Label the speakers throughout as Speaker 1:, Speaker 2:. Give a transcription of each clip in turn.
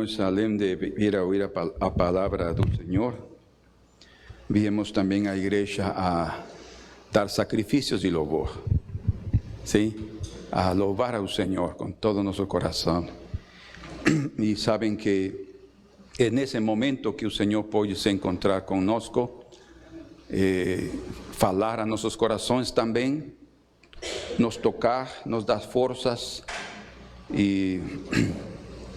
Speaker 1: viemos além de vir a ouvir a palavra do Senhor, viemos também à igreja a dar sacrifícios de louvor, sim, a louvar ao Senhor com todo o nosso coração. E sabem que é nesse momento que o Senhor pode se encontrar conosco, falar a nossos corações também, nos tocar, nos dar forças, e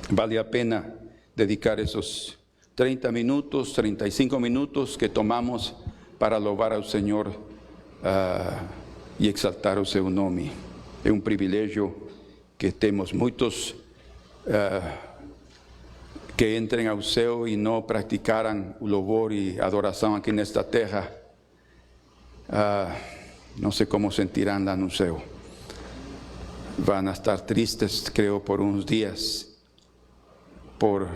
Speaker 1: vale a pena dedicar esses 30 minutos, 35 minutos que tomamos para louvar ao Senhor e exaltar o seu nome. É um privilégio que temos muitos que entrem ao céu e não praticaram o louvor e adoração aqui nesta terra. Não sei como sentirão lá no céu. Vão estar tristes, creio, por uns dias, por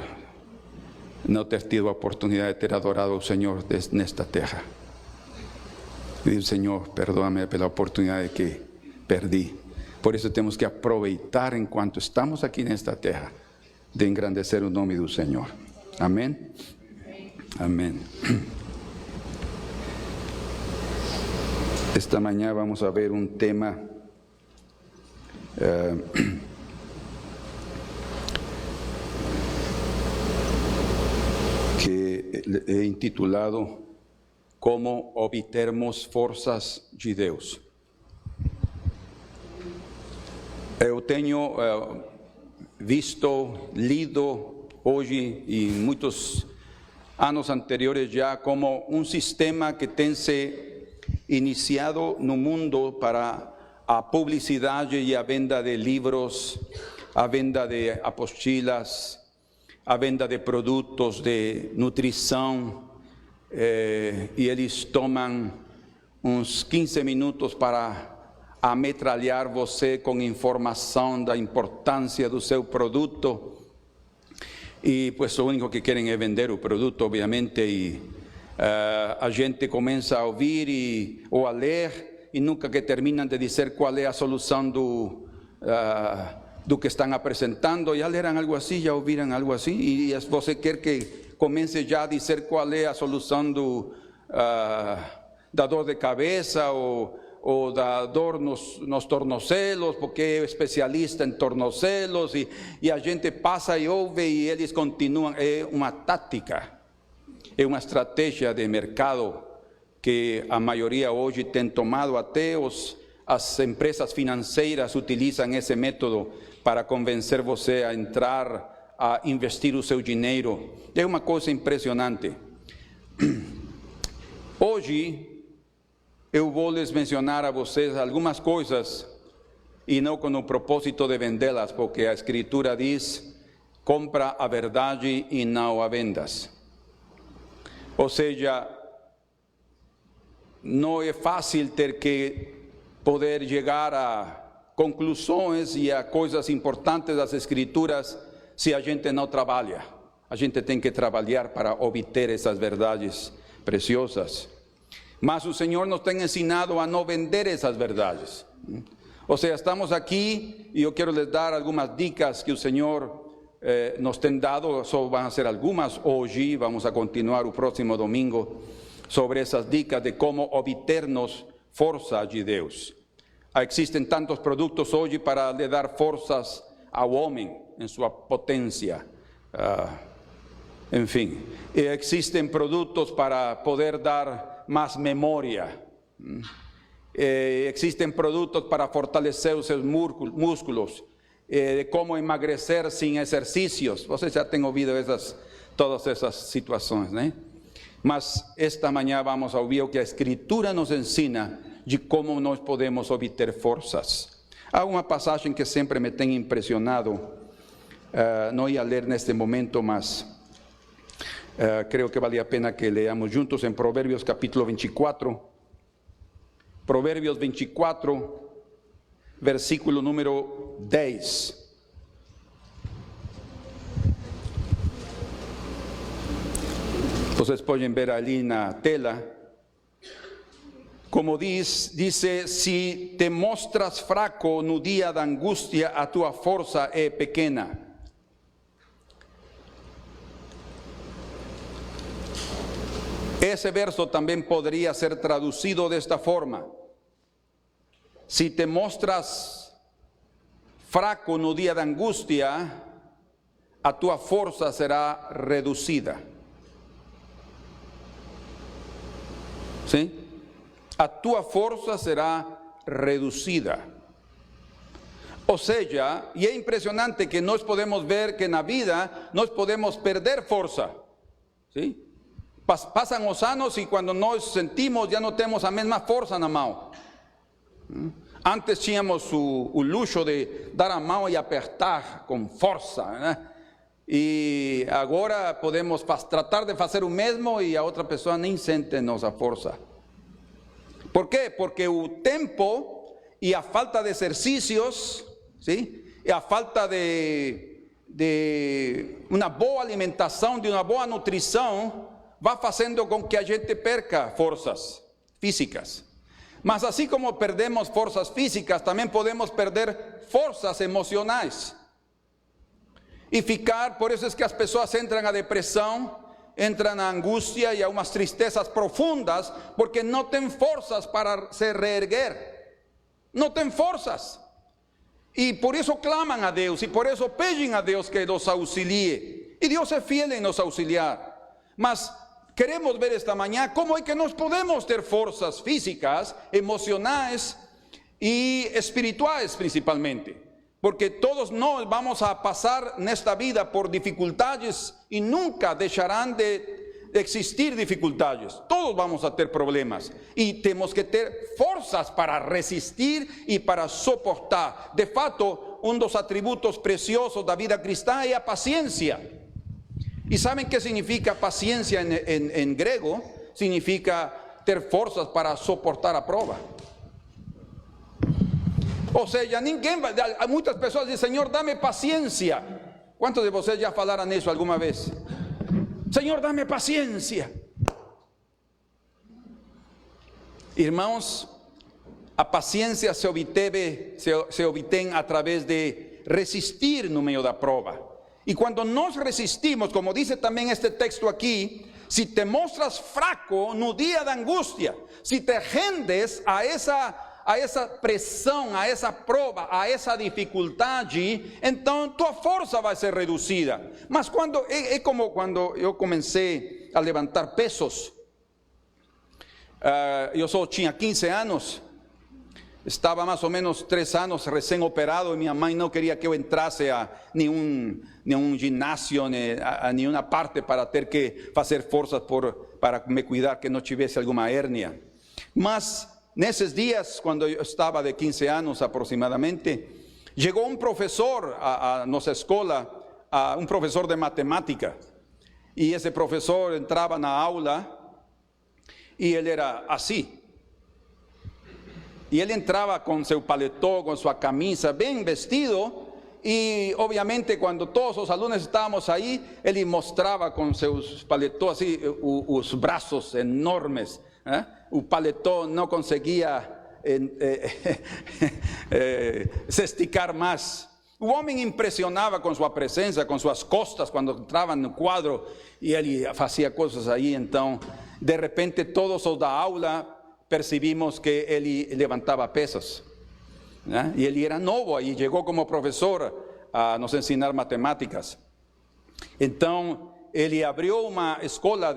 Speaker 1: não ter tido a oportunidade de ter adorado ao Senhor nesta terra. E diz: Senhor, perdoa-me pela oportunidade que perdi. Por isso temos que aproveitar enquanto estamos aqui nesta terra, de engrandecer o nome do Senhor. Amém? Amém. Esta manhã vamos a ver um tema que é intitulado Como obtermos forças de Deus. Eu tenho visto, lido hoje e muitos anos anteriores já, como um sistema que tem se iniciado no mundo para a publicidade e a venda de livros, a venda de apostilas, a venda de produtos de nutrição, e eles tomam uns 15 minutos para ametralhar você com informação da importância do seu produto, e pues o único que querem é vender o produto, obviamente, e a gente começa a ouvir ou a ler, e nunca que terminam de dizer qual é a solução do que estão apresentando. Já leram algo assim, já ouviram algo assim, e você quer que comece já a dizer qual é a solução da dor de cabeça ou da dor nos tornozelos, porque é especialista em tornozelos, e a gente passa e ouve e eles continuam. É uma tática, é uma estratégia de mercado que a maioria hoje tem tomado. Até as empresas financeiras utilizam esse método para convencer você a entrar, a investir o seu dinheiro. É uma coisa impressionante. Hoje eu vou lhes mencionar a vocês algumas coisas, e não com o propósito de vendê-las, porque a Escritura diz: compra a verdade e não a vendas. Ou seja, não é fácil ter que poder chegar a conclusões e a coisas importantes das Escrituras se a gente não trabalha. A gente tem que trabalhar para obter essas verdades preciosas. Mas o Senhor nos tem ensinado a não vender essas verdades. Ou seja, estamos aqui e eu quero lhes dar algumas dicas que o Senhor nos tem dado. Só vão ser algumas hoje, vamos a continuar o próximo domingo sobre essas dicas de como obtermos força de Deus. Existem tantos produtos hoje para lhe dar forças ao homem em sua potência. Enfim, existem produtos para poder dar mais memória. Existem produtos para fortalecer os seus músculos. Como emagrecer sem exercícios. Vocês já têm ouvido todas essas situações, né? Mas esta manhã vamos a ouvir o que a Escritura nos ensina de como nós podemos obter forças. Há uma passagem que sempre me tem impressionado. Não ia ler neste momento, mas creio que vale a pena que leamos juntos em Provérbios capítulo 24. Provérbios 24, versículo número 10. Vocês podem ver ali na tela, como dice, se te mostras fraco no dia da angústia, a tua força é pequena. Ese verso también podría ser traducido de esta forma: si te mostras fraco no día de angustia, a tua força será reducida. ¿Sí? A tua força será reducida. O sea, y es impresionante que nós podemos ver que en la vida nós podemos perder fuerza. ¿Sí? Pasan los años y cuando nos sentimos ya no tenemos la misma fuerza en la mano. Antes tínhamos o luxo de dar a mão e apertar com força, né? E agora podemos tratar de fazer o mesmo e a outra pessoa nem sente nossa força. Por quê? Porque o tempo e a falta de exercícios, ¿sí? E a falta de uma boa alimentação, de uma boa nutrição, vai fazendo com que a gente perca forças físicas. Mas assim como perdemos forças físicas, também podemos perder forças emocionais. E ficar, por isso é que as pessoas entram na depressão, entram na angústia e a umas tristezas profundas, porque não têm forças para se reerguer. Não têm forças. E por isso clamam a Deus, e por isso pedem a Deus que nos auxilie. E Deus é fiel em nos auxiliar. Mas queremos ver esta manhã como é que nós podemos ter forças físicas, emocionais e espirituais principalmente. Porque todos nós vamos a passar nesta vida por dificuldades e nunca deixarão de existir dificuldades. Todos vamos a ter problemas e temos que ter forças para resistir e para suportar. De fato, dos atributos preciosos da vida cristã é a paciência. ¿Y saben qué significa paciencia en griego? Significa ter forças para soportar a prova. Ou seja, muitas pessoas dizem: Senhor, dame paciencia. ¿Cuántos de vocês já falaram isso alguma vez? Senhor, dame paciencia. Irmãos, a paciencia se obtém a través de resistir no meio da prova. Y cuando nos resistimos, como dice también este texto aquí, si te mostras fraco no día de angustia, si te rendes a esa presión, a esa prueba, a esa dificultad, entonces tu fuerza va a ser reducida. Mas es como cuando yo comencé a levantar pesos. Yo solo tenía 15 años. Estava mais ou menos 3 anos recém-operado e minha mãe não queria que eu entrasse a nenhum ginásio, a nenhuma parte para ter que fazer forças para me cuidar que não tivesse alguma hérnia. Mas nesses dias, quando eu estava de 15 anos aproximadamente, chegou um professor a nossa escola, um professor de matemática. E esse professor entrava na aula e ele era assim. E ele entrava com seu paletó, com sua camisa, bem vestido. E obviamente quando todos os alunos estávamos aí, ele mostrava com seus paletó assim, os braços enormes. O paletó não conseguia se esticar mais. O homem impressionava com sua presença, com suas costas, quando entrava no quadro. E ele fazia coisas aí. Então, de repente, todos os da aula percibimos que ele levantava pesos, né? E ele era novo aí, chegou como professor a nos ensinar matemáticas. Então, ele abriu uma escola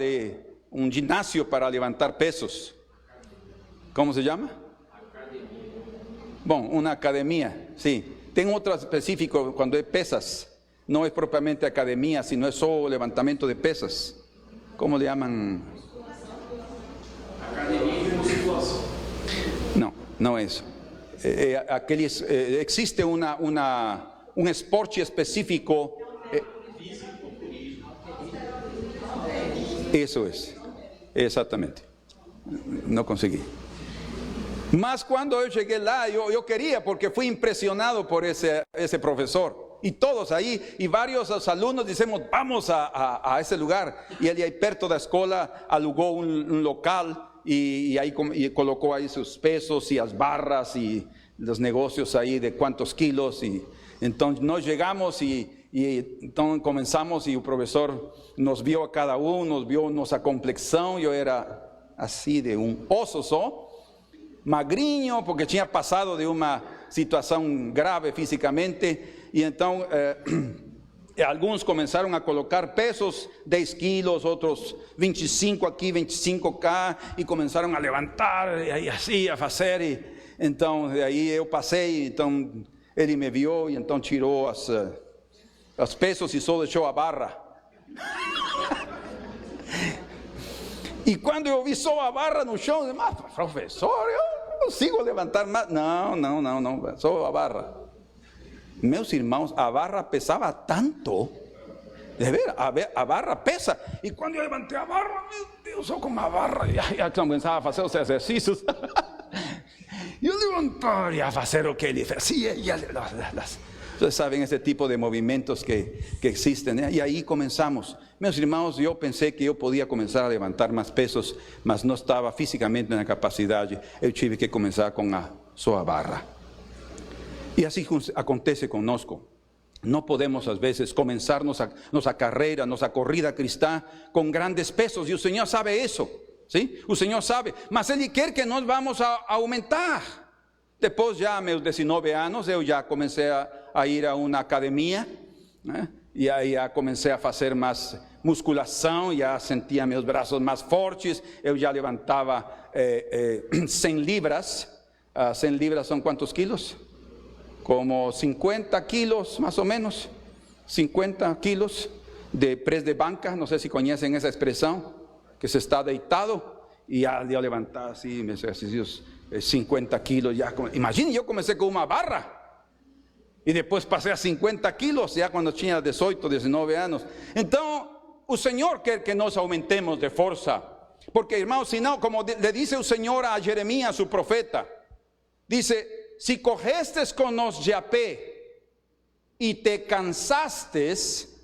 Speaker 1: um ginásio para levantar pesos. Como se chama? Academia. Bom, uma academia, sim. Tem outro específico quando é pesas. Não é propriamente academia, sino é só levantamento de pesas. Como le chamam? Academia. No es. Existe un esporte específico. Eso es. Exactamente. No conseguí. Mas cuando yo llegué lá, yo quería, porque fui impresionado por ese profesor. Y todos ahí, y varios alumnos decimos, vamos a ese lugar. Y él ahí perto de la escuela alugó un local. Y ahí colocó ahí sus pesos y las barras y los negocios ahí de cuántos kilos. Y entonces nos llegamos y E então começamos e o professor nos viu a cada um, nos viu nossa complexão. Eu era assim de um osso só, magrinho, porque tinha passado de uma situação grave fisicamente. E então alguns começaram a colocar pesos, 10 quilos, outros 25 aqui, 25 cá, e começaram a levantar, e assim, a fazer. E então aí eu passei, então ele me viu e então tirou os pesos e só deixou a barra. E quando eu vi só a barra no chão, eu disse, mas professor, eu não consigo levantar mais. Não, só a barra. Meus irmãos, a barra pesava tanto. De ver, a barra pesa. E quando eu levantei a barra, meu Deus, só com a barra, já começava a fazer os exercícios. Eu levantava e a fazer o que ele fazia. Ustedes saben ese tipo de movimentos que existen, ¿eh? Y ahí comenzamos. Meus irmãos, eu pensei que eu podia começar a levantar mais pesos, mas não estava fisicamente na capacidade. Eu tive que começar com a sua barra. E assim acontece conosco. Não podemos, às vezes, começar nossa carreira, nossa corrida cristã com grandes pesos. E o Senhor sabe isso. ¿Sí? O Senhor sabe. Mas Ele quer que nós vamos a aumentar. Depois, já meus 19 anos, eu já comecei a ir a uma academia, né? E aí já comecei a fazer mais musculação, já sentia meus braços mais fortes. Eu já levantava 100 libras. 100 libras são quantos quilos? Como 50 quilos, mais ou menos. 50 quilos de press de banca. Não sei se conhecem essa expressão, que se está deitado e já levantar assim, meus exercícios. 50 quilos, ya. Imagine, eu comecei com uma barra e depois passei a 50 quilos, já quando tinha 18, 19 anos. Então, o Senhor quer que nós aumentemos de força, porque, irmãos, senão, como le dice o Senhor a Jeremias, su profeta, dice: si correstes con los de a pé y te cansastes,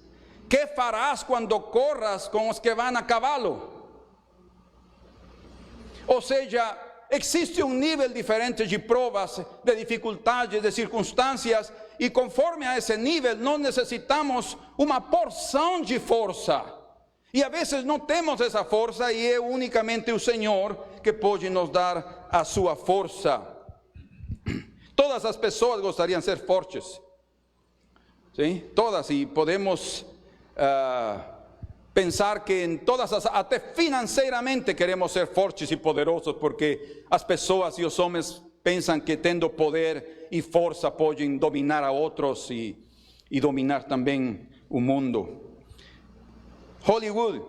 Speaker 1: ¿qué farás cuando corras con los que van a cavalo? Ou seja, existe nível diferente de provas, de dificuldades, de circunstâncias, e conforme a esse nível, nós necessitamos uma porção de força. E a vezes não temos essa força, e é unicamente o Senhor que pode nos dar a sua força. Todas as pessoas gostariam de ser fortes, ¿sí? Todas, e podemos pensar que em todas as, até financeiramente queremos ser fortes e poderosos, porque as pessoas e os homens pensam que tendo poder e força podem dominar a outros e dominar também o mundo. Hollywood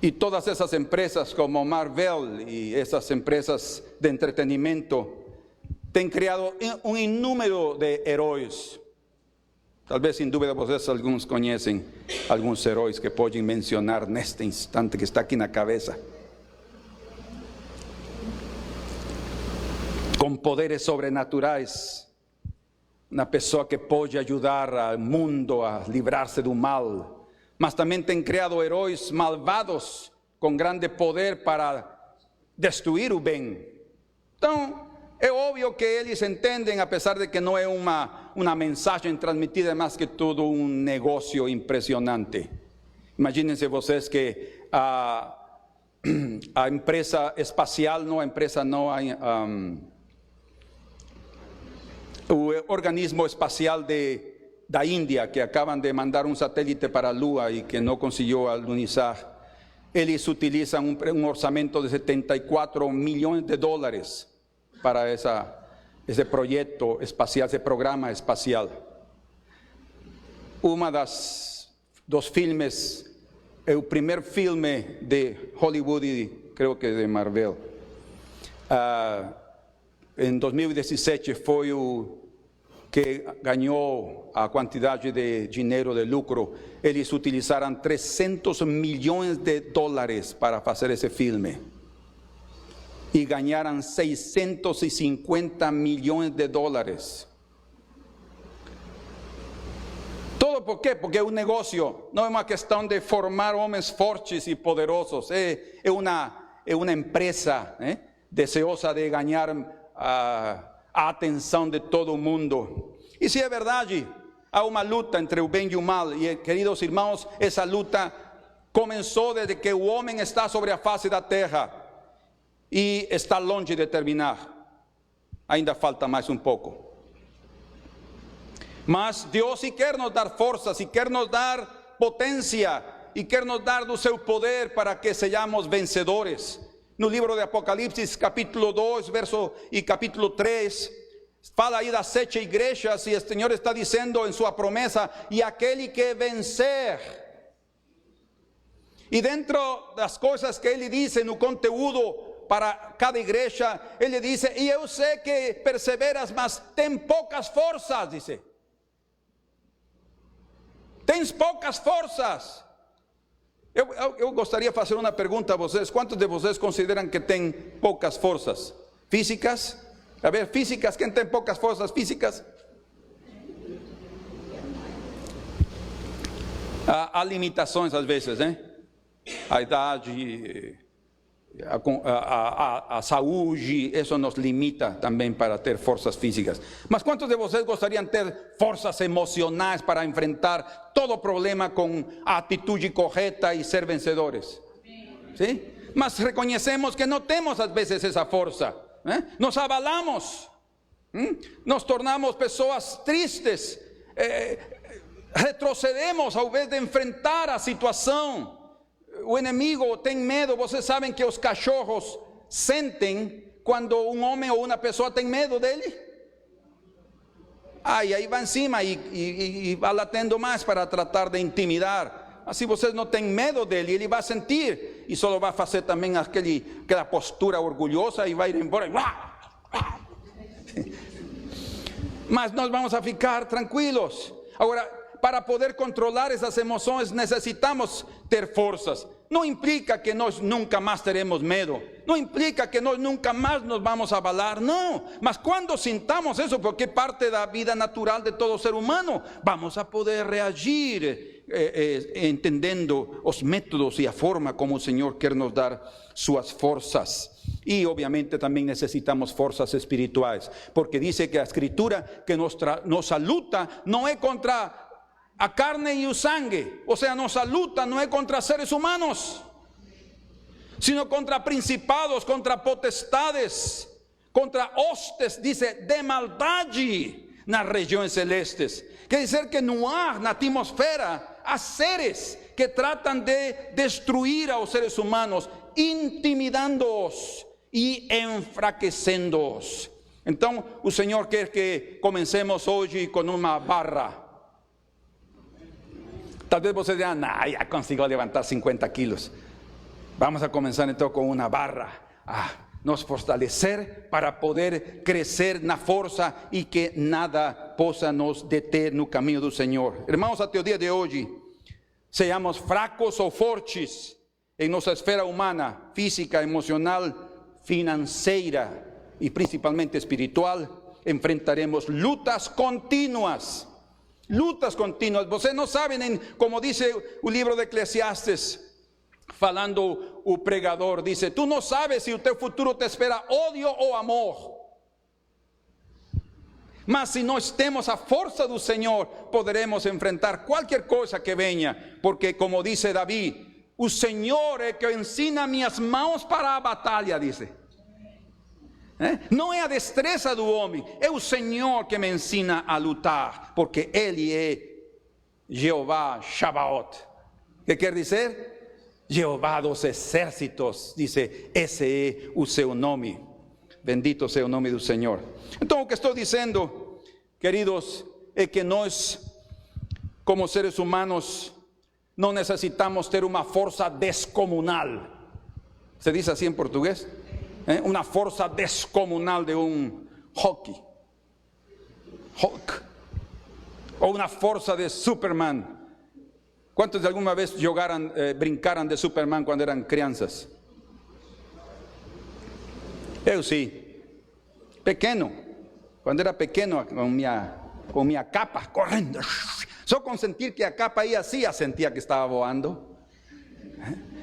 Speaker 1: e todas essas empresas como Marvel e essas empresas de entretenimento têm criado um inúmero de heróis. Talvez, sem dúvida, vocês alguns conhecem alguns heróis que podem mencionar neste instante que está aqui na cabeça. Com poderes sobrenaturais, uma pessoa que pode ajudar ao mundo a livrar-se do mal. Mas também tem criado heróis malvados com grande poder para destruir o bem. Então, é óbvio que eles entendem, apesar de que não é uma mensagem transmitida, é mais que tudo um negócio impressionante. Imaginem-se vocês que a empresa espacial, o organismo espacial da Índia, que acabam de mandar um satélite para a Lua e que não conseguiu alunizar, eles utilizam um orçamento de 74 milhões de dólares para esse projeto espacial, esse programa espacial. Uma dos filmes, é o primeiro filme de Hollywood e creio que de Marvel. Em 2017 foi o que ganhou a quantidade de dinheiro de lucro. Eles utilizaram 300 milhões de dólares para fazer esse filme. E ganharam 650 milhões de dólares. Todo por quê? Porque é um negócio, não é uma questão de formar homens fortes e poderosos. É uma empresa, deseosa de ganhar a atenção de todo mundo. E se é verdade, há uma luta entre o bem e o mal. E, queridos irmãos, essa luta começou desde que o homem está sobre a face da terra e está longe de terminar. Ainda falta mais um pouco. Mas Deus se quer nos dar forças, e quer nos dar potência, e quer nos dar do seu poder para que sejamos vencedores. No livro de Apocalipse, capítulo 2, verso e capítulo 3, fala aí das 7 igrejas, e o Senhor está dizendo em sua promessa: e aquele que vencer. E dentro das coisas que ele diz no conteúdo para cada igreja, ele diz: e eu sei que perseveras, mas tem poucas forças, diz. Tens poucas forças. Eu gostaria de fazer uma pergunta a vocês. Quantos de vocês consideram que têm poucas forças físicas? A ver, físicas, quem tem poucas forças físicas? Há limitações às vezes, né? A idade, a saúde, isso nos limita também para ter forças físicas. Mas quantos de vocês gostariam de ter forças emocionais para enfrentar todo problema com a atitude correta e ser vencedores? Sim? Mas reconhecemos que não temos às vezes essa força, né? Nos abalamos, nos tornamos pessoas tristes, retrocedemos ao invés de enfrentar a situação. O inimigo tem medo. Vocês sabem que os cachorros sentem quando um homem ou uma pessoa tem medo dele? E aí vai em cima e vai latendo mais para tratar de intimidar. Mas se vocês não têm medo dele, ele vai sentir e só vai fazer também aquela postura orgulhosa e vai ir embora. Mas nós vamos a ficar tranquilos. Agora, para poder controlar essas emoções, necessitamos ter forças. Não implica que nós nunca mais teremos medo. Não implica que nós nunca mais nos vamos a abalar. Não. Mas quando sintamos isso, porque é parte da vida natural de todo ser humano, vamos a poder reagir entendendo os métodos e a forma como o Senhor quer nos dar suas forças. E obviamente também necessitamos forças espirituais, porque diz que a Escritura que nossa luta não é contra a carne e o sangue, ou seja, nossa luta não é contra seres humanos, sino contra principados, contra potestades, contra hostes, diz, de maldade nas regiões celestes. Quer dizer que no ar, na atmosfera, há seres que tratam de destruir aos seres humanos, intimidando-os e enfraquecendo-os. Então, o Senhor quer que comecemos hoje com uma barra. Talvez você diga: já consigo levantar 50 quilos. Vamos a começar então com uma barra. Nos fortalecer para poder crescer na força e que nada possa nos deter no caminho do Senhor. Irmãos, até o dia de hoje, sejamos fracos ou fortes em nossa esfera humana, física, emocional, financeira e principalmente espiritual, enfrentaremos lutas contínuas. Lutas contínuas. Vocês não sabem, como diz o livro de Eclesiastes, falando o pregador, diz: tu não sabes se o teu futuro te espera ódio ou amor. Mas se nós temos a força do Senhor, poderemos enfrentar qualquer coisa que venha, porque como diz Davi, o Senhor é que ensina minhas mãos para a batalha, diz. Não é a destreza do homem, é o Senhor que me ensina a lutar, porque Ele é Jeová Shabaoth. Que quer dizer? Jeová dos exércitos, diz, esse é o seu nome. Bendito seja o nome do Senhor. Então o que estou dizendo, queridos, é que nós, como seres humanos, não necessitamos ter uma força descomunal. ¿Se diz assim em português? Uma força descomunal de Hulk, ou uma força de Superman. Quantos de alguma vez brincaram de Superman quando eram crianças? Eu sim, pequeno, quando era pequeno, com minha capa, correndo, só com sentir que a capa ia assim, eu sentia que estava voando.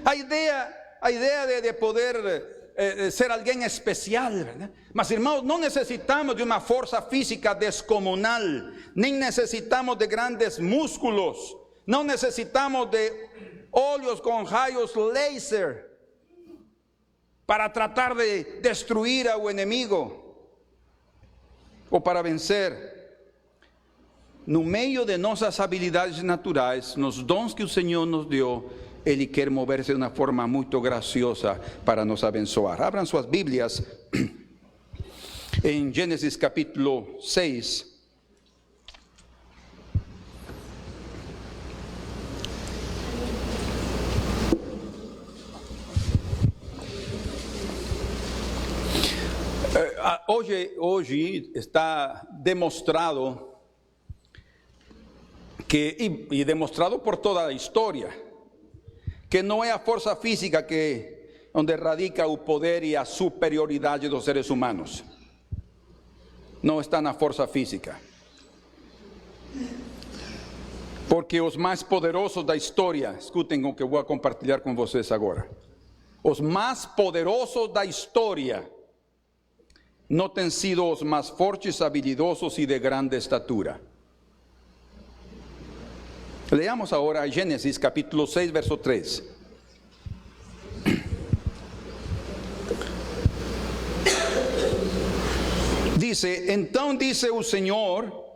Speaker 1: A ideia de poder ser alguien especial, ¿verdad? Mas, hermanos, no necesitamos de una fuerza física descomunal, ni necesitamos de grandes músculos, no necesitamos de óleos con rayos láser para tratar de destruir a un enemigo o para vencer. No meio de nossas habilidades naturais, nos dons que o Senhor nos deu, Ele quer mover-se de uma forma muito graciosa para nos abençoar. Abram suas Bíblias em Gênesis capítulo 6. Hoje está demonstrado que, e demonstrado por toda a história, que não é a força física onde radica o poder e a superioridade dos seres humanos. Não está na força física. Porque os mais poderosos da história, escutem o que eu vou compartilhar com vocês agora. Os mais poderosos da história não têm sido os mais fortes, habilidosos e de grande estatura. Leamos agora Gênesis capítulo 6, verso 3. Dice: então disse o Senhor: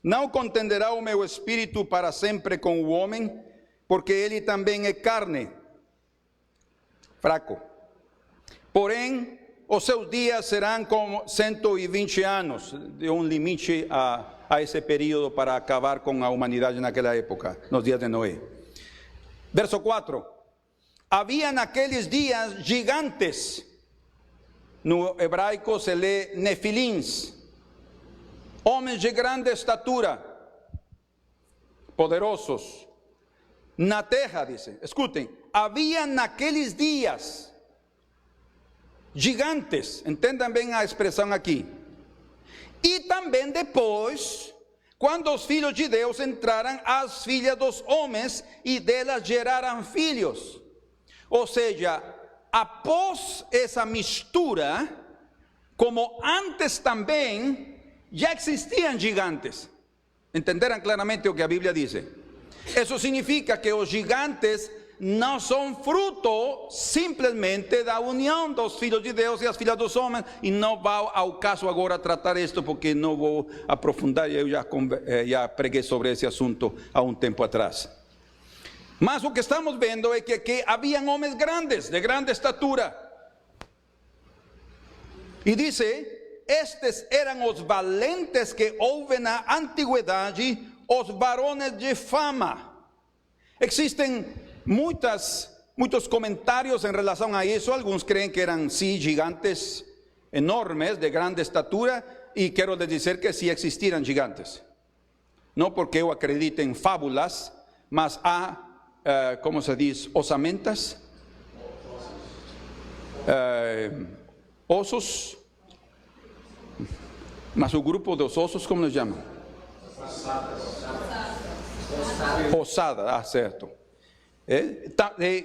Speaker 1: não contenderá o meu espírito para sempre com o homem, porque ele também é carne, fraco. Porém, os seus dias serão como 120 anos, de limite a esse período para acabar com a humanidade naquela época, nos dias de Noé. Verso 4. Havia naqueles dias gigantes, no hebraico se lê nefilins, homens de grande estatura, poderosos, na terra, dice, escutem, havia naqueles dias gigantes, entendam bem a expressão aqui. E também depois, quando os filhos de Deus entraram as filhas dos homens e delas geraram filhos. Ou seja, após essa mistura, como antes também, já existiam gigantes. Entenderam claramente o que a Bíblia diz? Isso significa que os gigantes não são fruto simplesmente da união dos filhos de Deus e as filhas dos homens, e não vou ao caso agora tratar isto, porque não vou aprofundar, eu já preguei sobre esse assunto há um tempo atrás. Mas o que estamos vendo é que haviam homens grandes, de grande estatura, e diz: estes eram os valentes que houve na antiguidade, os varones de fama. Existem muitos comentários em relação a isso. Alguns creem que eram sim gigantes enormes, de grande estatura, e quero lhes dizer que sim existiram gigantes. Não porque eu acredite em fábulas, mas há, como se diz, osamentas, osos, mas o grupo dos osos, como nos chamam? Osada, certo.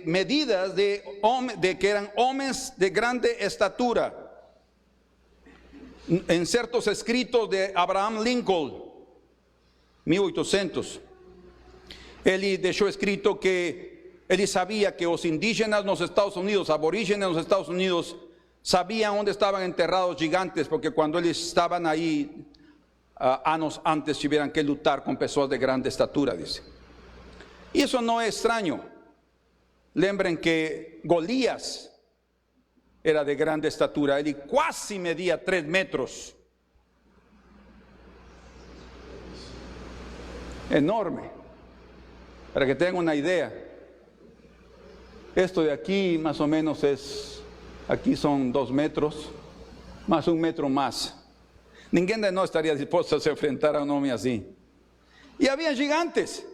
Speaker 1: Medidas de que eram homens de grande estatura. Em certos escritos de Abraham Lincoln, 1800, ele deixou escrito que ele sabia que os indígenas nos Estados Unidos, aborígenes nos Estados Unidos, sabiam onde estavam enterrados gigantes, porque quando eles estavam aí, anos antes, tiveram que lutar com pessoas de grande estatura, dice. E isso não é estranho. Lembrem que Golias era de grande estatura, ele quase media 3 metros. Enorme. Para que tenham uma ideia, esto de aqui mais ou menos aqui são 2 metros, mais 1 metro mais. Ninguém de nós estaria disposto a se enfrentar a um homem assim. E havia gigantes.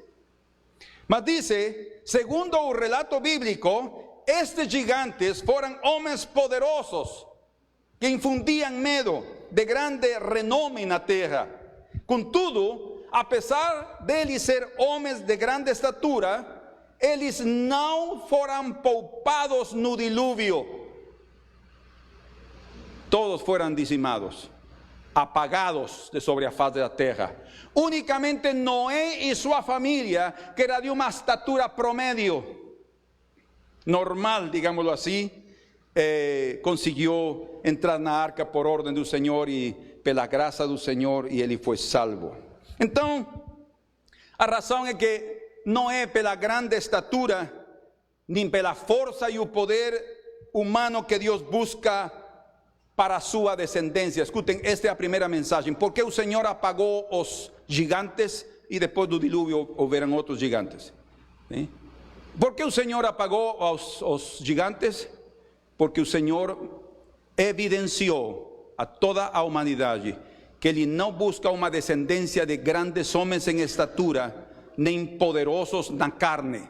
Speaker 1: Mas dice, segundo o relato bíblico, estes gigantes foram homens poderosos, que infundiam medo, de grande renome na terra. Contudo, apesar deles ser homens de grande estatura, eles não foram poupados no dilúvio. todos fueran dizimados, apagados de sobre a faz da terra. Únicamente Noé e sua família, que era de uma estatura promédio, normal, digámoslo assim, conseguiu entrar na arca por ordem do Senhor e pela graça do Senhor, e ele foi salvo. Então, a razão é que não é pela grande estatura, nem pela força e o poder humano que Deus busca para a sua descendência. Escutem, esta é a primeira mensagem. Por que o Senhor apagou os gigantes e depois do dilúvio houveram outros gigantes? ¿Sí? Por que o Senhor apagou os gigantes? Porque o Senhor evidenciou a toda a humanidade que Ele não busca uma descendência de grandes homens em estatura, nem poderosos na carne,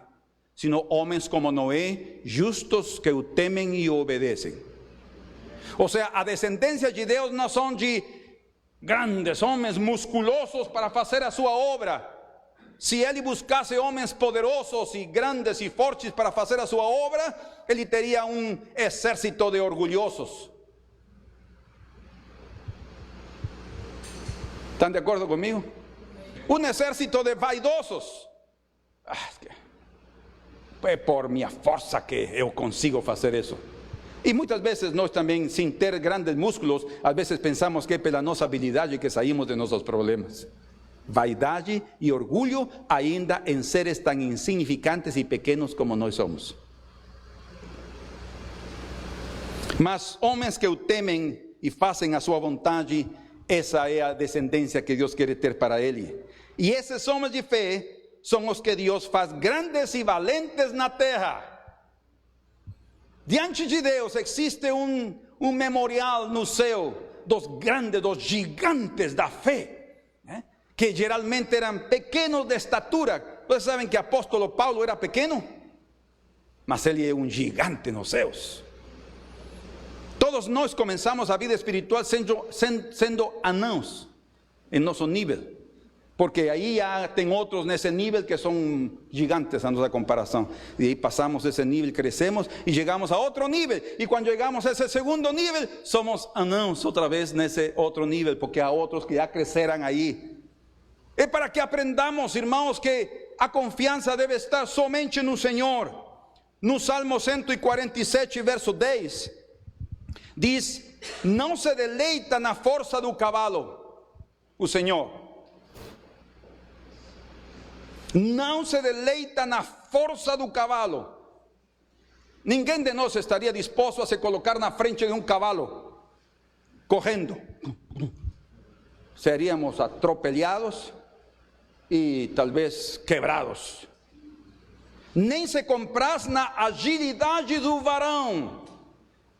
Speaker 1: sino homens como Noé, justos, que o temem e o obedecem. Ou seja, a descendência de Deus não são de grandes homens musculosos para fazer a sua obra. Se Ele buscasse homens poderosos e grandes e fortes para fazer a sua obra, Ele teria um exército de orgulhosos. ¿Están de acordo comigo? Um exército de vaidosos. É por minha força que eu consigo fazer isso. E muitas vezes nós também, sem ter grandes músculos, às vezes pensamos que é pela nossa habilidade que saímos de nossos problemas. Vaidade e orgulho ainda em seres tão insignificantes e pequenos como nós somos. Mas homens que o temem e fazem a sua vontade, essa é a descendência que Deus quer ter para ele. E esses homens de fé são os que Deus faz grandes e valentes na terra. Diante de Deus existe um memorial no céu dos grandes, dos gigantes da fé, que geralmente eram pequenos de estatura. Vocês sabem que o apóstolo Paulo era pequeno, mas ele é um gigante nos céus. Todos nós começamos a vida espiritual sendo anãos em nosso nível, porque aí já tem outros nesse nível que são gigantes a nossa comparação. E aí passamos esse nível, crescemos e chegamos a outro nível. E quando chegamos a esse segundo nível, somos anãos outra vez nesse outro nível, porque há outros que já cresceram aí. É para que aprendamos, irmãos, que a confiança deve estar somente no Senhor. No Salmo 147, verso 10, diz: não se deleita na força do cavalo, o Senhor. Não se deleita na força do cavalo. Ninguém de nós estaria disposto a se colocar na frente de um cavalo, correndo. Seríamos atropelados e talvez quebrados. Nem se compraz na agilidade do varão.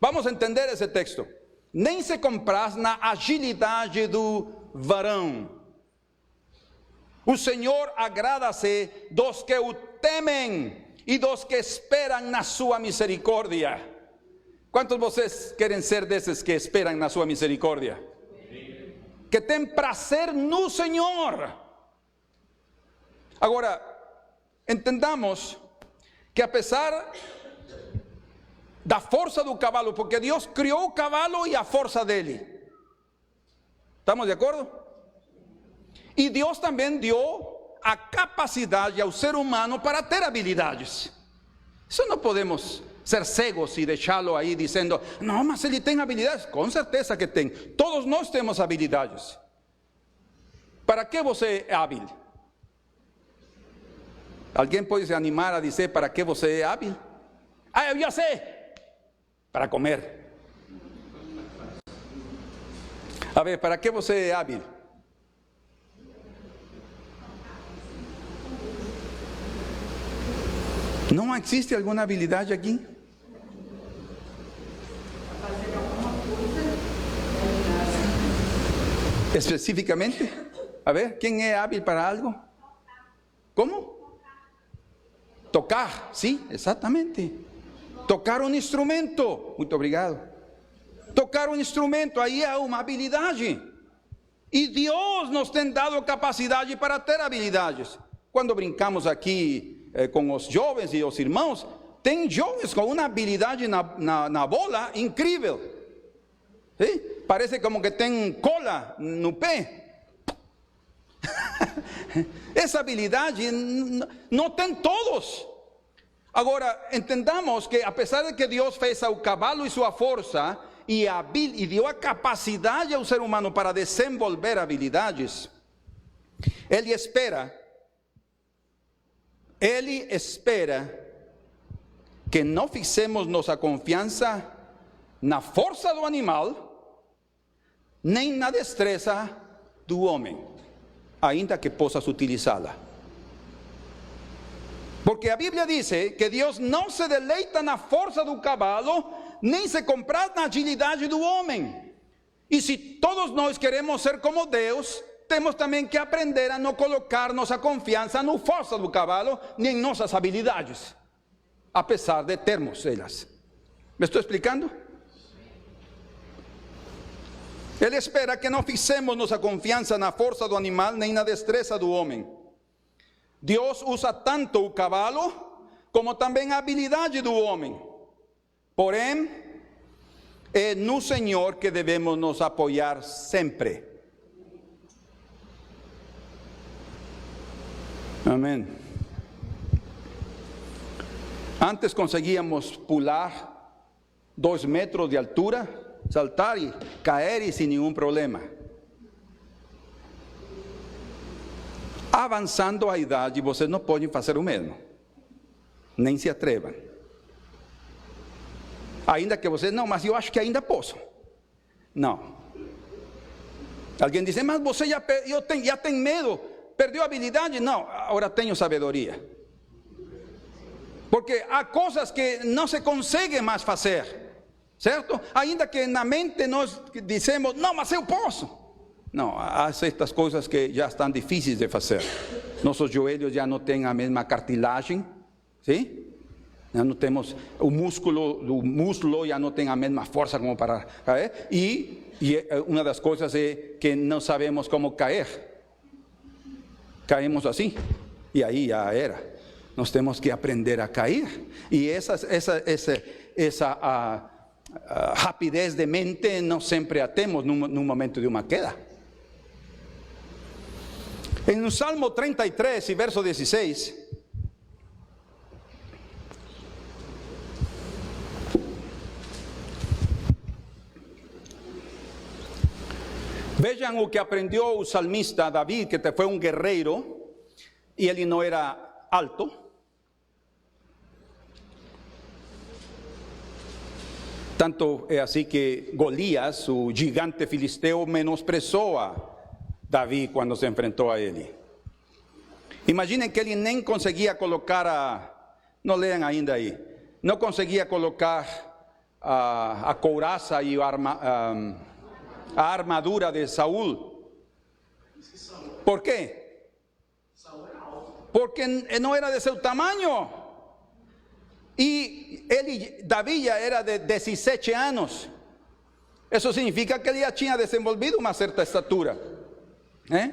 Speaker 1: Vamos entender esse texto. Nem se compraz na agilidade do varão. O Senhor agrada-se dos que o temem e dos que esperam na sua misericórdia. Quantos de vocês querem ser desses que esperam na sua misericórdia? Que tem prazer no Senhor. Agora, entendamos que apesar da força do cavalo, porque Deus criou o cavalo e a força dele. ¿Estamos de acordo? E Deus também deu a capacidade ao ser humano para ter habilidades. Isso não podemos ser cegos e deixá-lo aí dizendo: não, mas ele tem habilidades. Com certeza que tem. Todos nós temos habilidades. Para que você é hábil? Alguém pode se animar a dizer para que você é hábil? Ah, eu já sei. Para comer. A ver, para que você é hábil? Não existe alguma habilidade aqui? Especificamente? A ver, quem é hábil para algo? Como? Tocar, sim, exatamente. Tocar um instrumento. Muito obrigado. Tocar um instrumento, aí é uma habilidade. E Deus nos tem dado capacidade para ter habilidades. Quando brincamos aqui com os jovens e os irmãos, tem jovens com uma habilidade na bola incrível. ¿Sí? Parece como que ten cola no pé. Essa habilidade não tem todos. Agora, entendamos que apesar de que Deus fez o cavalo e sua força e deu a capacidade ao ser humano para desenvolver habilidades, Ele espera que não fixemos nossa confiança na força do animal, nem na destreza do homem, ainda que possas utilizá-la. Porque a Bíblia diz que Deus não se deleita na força do cavalo, nem se compraz na agilidade do homem. E se todos nós queremos ser como Deus, temos também que aprender a não colocar nossa confiança na força do cavalo, nem em nossas habilidades, apesar de termos elas. ¿Me estou explicando? Ele espera que não fixemos nossa confiança na força do animal, nem na destreza do homem. Deus usa tanto o cavalo, como também a habilidade do homem. Porém, é no Senhor que devemos nos apoiar sempre. Amém. Antes conseguíamos pular 2 metros de altura, saltar e cair e sem nenhum problema. Avançando a idade, vocês não podem fazer o mesmo. Nem se atrevam. Ainda que vocês, não, mas eu acho que ainda posso. Não. Alguém diz, mas você já tem medo, perdeu a habilidade? Não, agora tenho sabedoria. Porque há coisas que não se conseguem mais fazer, certo? Ainda que na mente nós dizemos, não, mas eu posso. Não, há certas coisas que já estão difíceis de fazer. Nossos joelhos já não têm a mesma cartilagem, sim? Já não temos o músculo já não tem a mesma força como para cair. E uma das coisas é que não sabemos como cair. Caímos assim, e aí já era. Nós temos que aprender a cair. E essa rapidez de mente não sempre a temos no momento de uma queda. En el Salmo 33 y verso 16, vean lo que aprendió el salmista David, que fue un guerrero, y él no era alto. Tanto es así que Golias, su gigante filisteo, menosprezó a Davi quando se enfrentou a ele. Imaginem que ele nem conseguia colocar não leiam ainda aí, não conseguia colocar a couraça e a armadura de Saul. Por quê? Porque não era de seu tamanho. E Davi já era de 17 anos. Isso significa que ele já tinha desenvolvido uma certa estatura.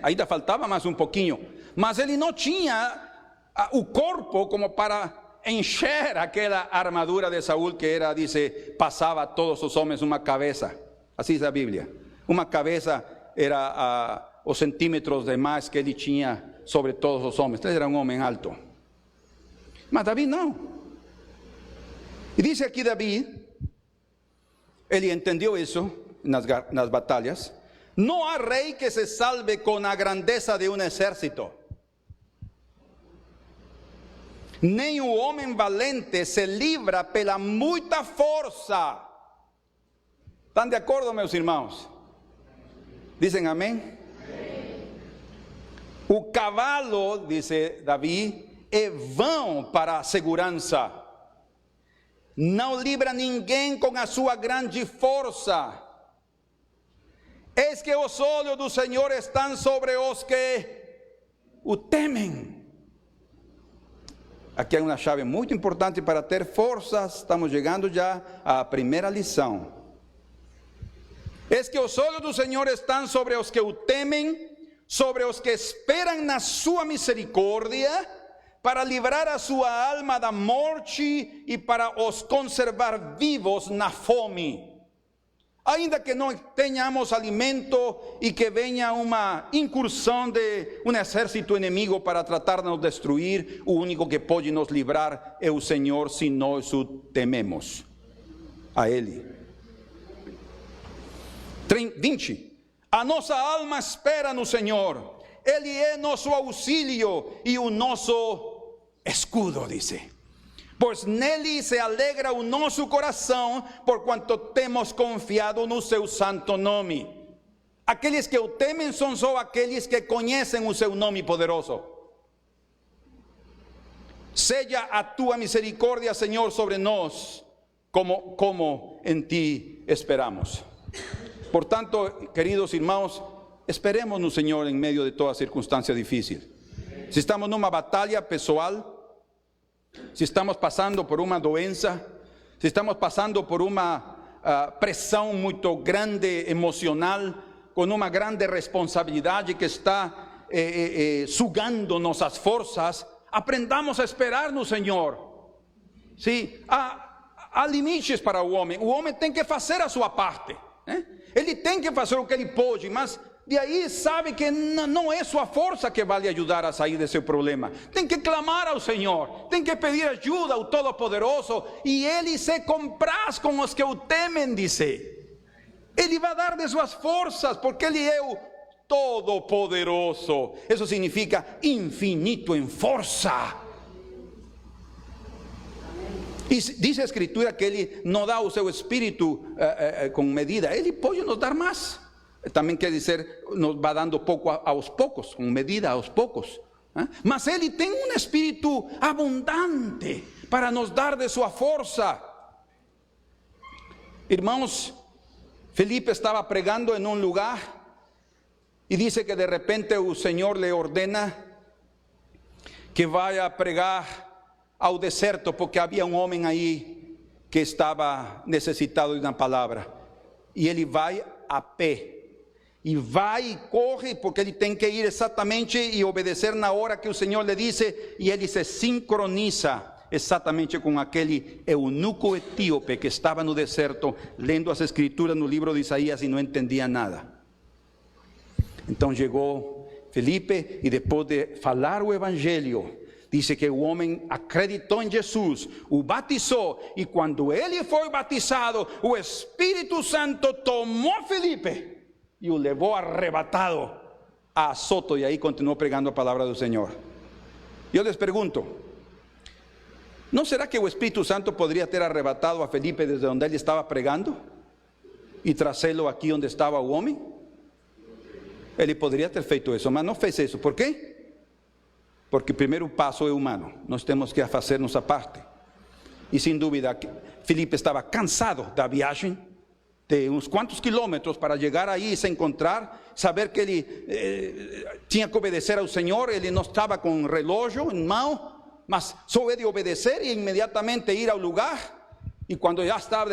Speaker 1: Ainda faltava mais um pouquinho, mas ele não tinha o corpo como para encher aquela armadura de Saul que era, dice, passava a todos os homens uma cabeça, assim diz a Bíblia, uma cabeça era os centímetros de mais que ele tinha sobre todos os homens. Ele era um homem alto, mas Davi não. E diz aqui Davi, ele entendeu isso nas batalhas. No hay rey que se salve con la grandeza de un ejército, nem o homem valente se livra pela muita força. ¿Están de acuerdo, meus irmãos? Dicen amén. O cavalo, dice Davi, é vão para a segurança. Não livra ninguém com a sua grande força. Es que os olhos do Senhor estão sobre os que o temem. Aqui é uma chave muito importante para ter forças. Estamos chegando já à primeira lição. Es que os olhos do Senhor estão sobre os que o temem, sobre os que esperam na sua misericórdia, para livrar a sua alma da morte e para os conservar vivos na fome. ainda que não tenhamos alimento e que venha uma incursão de um exército inimigo para tratar de nos destruir, o único que pode nos livrar é o Senhor, se nós o tememos a Ele. 20. A nossa alma espera no Senhor, Ele é nosso auxílio e o nosso escudo, diz. Pois nele se alegra o nosso coração, por quanto temos confiado no seu santo nome. Aqueles que o temem são só aqueles que conhecem o seu nome poderoso. Seja a tua misericórdia, Senhor, sobre nós, como em ti esperamos. Portanto, queridos irmãos, esperemos no Senhor em meio de toda circunstância difícil. Se estamos numa batalha pessoal, se estamos passando por uma doença, se estamos passando por uma pressão muito grande emocional, com uma grande responsabilidade que está sugando nossas forças, aprendamos a esperar no Senhor. Sim, há limites para o homem tem que fazer a sua parte, ele tem que fazer o que ele pode, mas de aí sabe que não é sua força que vai lhe ajudar a sair desse problema. Tem que clamar ao Senhor, tem que pedir ajuda ao Todo-Poderoso, e Ele se compraz com os que o temem, diz. Ele vai dar de suas forças, porque Ele é o Todo-Poderoso. Isso significa infinito em força. E diz a Escritura que Ele não dá o seu Espírito com medida, Ele pode nos dar mais. Também quer dizer, nos vai dando pouco aos poucos, com medida aos poucos. Mas Ele tem um Espírito abundante para nos dar de sua força. Irmãos, Felipe estava pregando em um lugar e diz que de repente o Senhor lhe ordena que vá a pregar ao deserto, porque havia um homem aí que estava necessitado de uma palavra. E ele vai a pé. E vai e corre, porque ele tem que ir exatamente e obedecer na hora que o Senhor lhe disse, e ele se sincroniza exatamente com aquele eunuco etíope que estava no deserto, lendo as Escrituras no livro de Isaías e não entendia nada. Então chegou Felipe e depois de falar o Evangelho, diz que o homem acreditou em Jesus, o batizou, e quando ele foi batizado, o Espírito Santo tomou Felipe e o levou arrebatado a Azoto, e aí continuou pregando a palavra do Senhor. Eu les pergunto, ¿não será que o Espírito Santo poderia ter arrebatado a Felipe desde onde ele estava pregando e trazê-lo aqui onde estava o homem? Ele poderia ter feito isso, mas não fez isso. Por quê? Porque o primeiro passo é humano, nós temos que fazer nossa parte. E sem dúvida, Felipe estava cansado da viagem, de uns quantos quilômetros para chegar aí e se encontrar, saber que ele tinha que obedecer ao Senhor. Ele não estava com um relógio em mão, mas só de obedecer e imediatamente ir ao lugar. E quando já estava,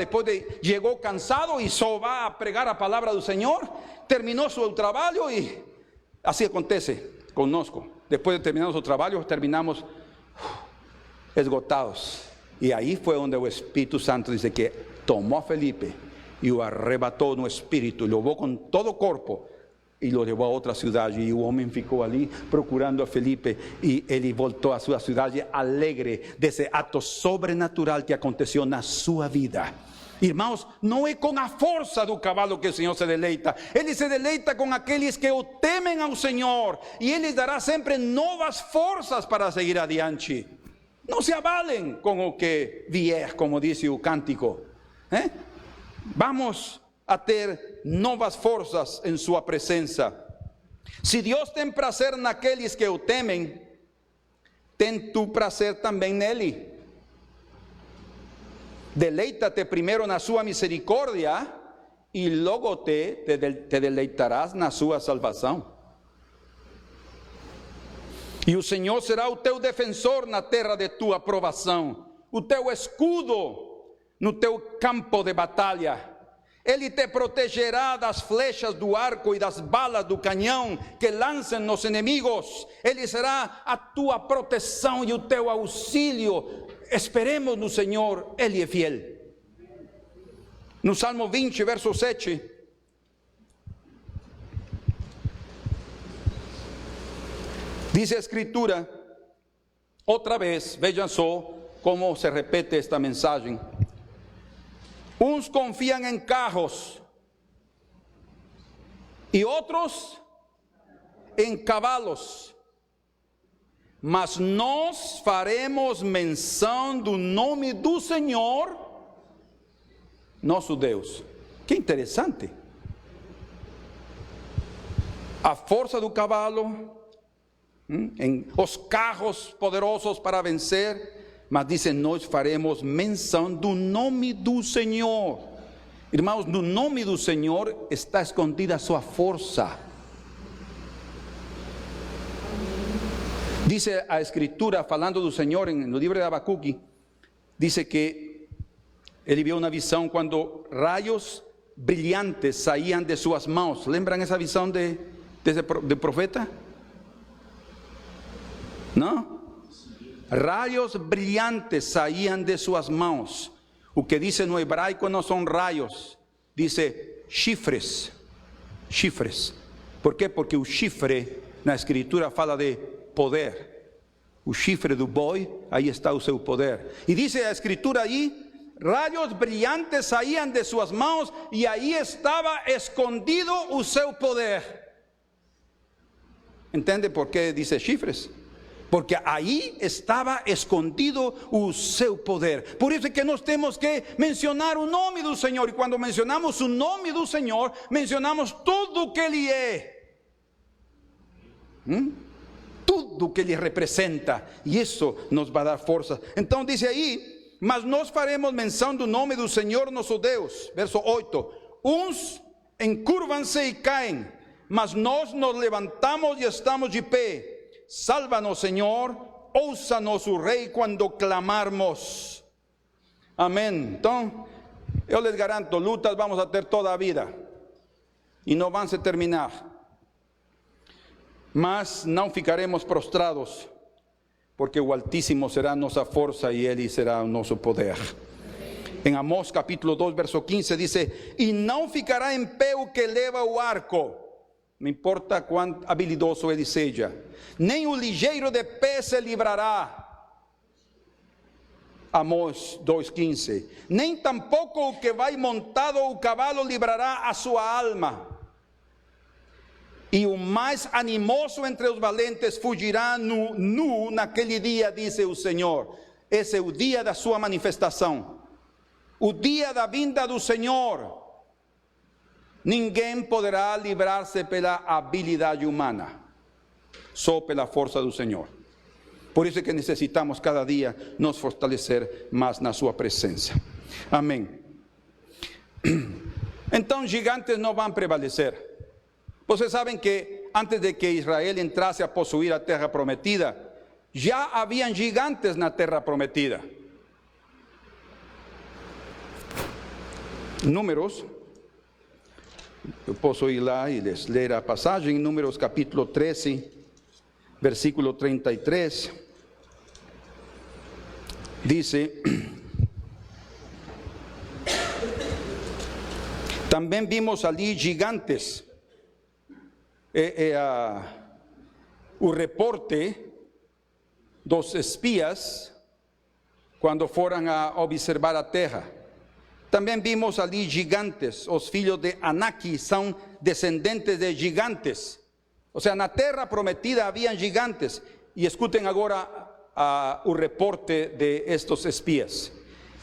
Speaker 1: chegou cansado e só vai a pregar a palavra do Senhor, terminou seu trabalho, e assim acontece conosco. Depois de terminar o trabalho, terminamos esgotados. E aí foi onde o Espírito Santo diz que tomou a Felipe e o arrebatou no Espírito, levou com todo o corpo e o levou a outra cidade. E o homem ficou ali procurando a Felipe, e ele voltou à sua cidade alegre desse ato sobrenatural que aconteceu na sua vida. Irmãos, não é com a força do cavalo que o Senhor se deleita. Ele se deleita com aqueles que o temem ao Senhor, e Ele dará sempre novas forças para seguir adiante. Não se abalem com o que vier, como disse o cântico. Vamos a ter novas forças em sua presença. Se Deus tem prazer naqueles que o temem, tem tu prazer também nele. Deleita-te primeiro na sua misericórdia, e logo te deleitarás na sua salvação. E o Senhor será o teu defensor na terra de tua aprovação, o teu escudo no teu campo de batalha. Ele te protegerá das flechas do arco e das balas do canhão que lancem nos inimigos. Ele será a tua proteção e o teu auxílio. Esperemos no Senhor, Ele é fiel. No Salmo 20, verso 7, dice a Escritura, outra vez, vejam só como se repete esta mensagem. Uns confiam em carros e outros em cavalos, mas nós faremos menção do nome do Senhor, nosso Deus. Que interessante. A força do cavalo, em os carros poderosos para vencer, mas dizem, nós faremos menção do nome do Senhor. Irmãos, no nome do Senhor está escondida a sua força. Dice a Escritura, falando do Senhor no livro de Abacuque, dice que ele viu uma visão quando raios brilhantes saíam de suas mãos. Lembram essa visão de profeta? Não? Raios brilhantes saíam de suas mãos. O que diz no hebraico não são raios, diz chifres. Chifres. Por quê? Porque o chifre na Escritura fala de poder. O chifre do boi, aí está o seu poder. E diz a Escritura aí, raios brilhantes saíam de suas mãos e aí estava escondido o seu poder. Entende por que diz chifres? Porque aí estava escondido o seu poder. Por isso é que nós temos que mencionar o nome do Senhor. E quando mencionamos o nome do Senhor, mencionamos tudo o que Ele é. Tudo o que Ele representa. E isso nos vai dar força. Então diz aí, mas nós faremos menção do nome do Senhor nosso Deus. Verso 8. Uns encurvam-se e caem, mas nós nos levantamos e estamos de pé. Sálvanos, Senhor, ouça-nos o Rei quando clamarmos. Amém. Então, eu les garanto, lutas vamos a ter toda a vida e não vão se terminar, mas não ficaremos prostrados, porque o Altíssimo será nossa força e Ele será o nosso poder. Em Amós capítulo 2, verso 15 diz, e não ficará em pé o que leva o arco, não importa quão habilidoso ele seja, nem o ligeiro de pé se livrará. Amós 2,15. Nem tampouco o que vai montado o cavalo livrará a sua alma. E o mais animoso entre os valentes fugirá nu naquele dia, diz o Senhor. Esse é o dia da sua manifestação, o dia da vinda do Senhor. Ninguém poderá livrar-se pela habilidade humana, só pela força do Senhor. Por isso é que necessitamos cada dia nos fortalecer mais na sua presença. Amém. Então gigantes não vão prevalecer. Vocês sabem que antes de que Israel entrasse a possuir a terra prometida, já haviam gigantes na terra prometida. Números. Eu posso ir lá e les ler a passagem, Números capítulo 13, versículo 33. Diz, também vimos ali gigantes. O reporte dos espias, quando foram a observar a terra. Também vimos ali gigantes, os filhos de Anak são descendentes de gigantes. Ou seja, na terra prometida haviam gigantes. E escutem agora o reporte de estes espias.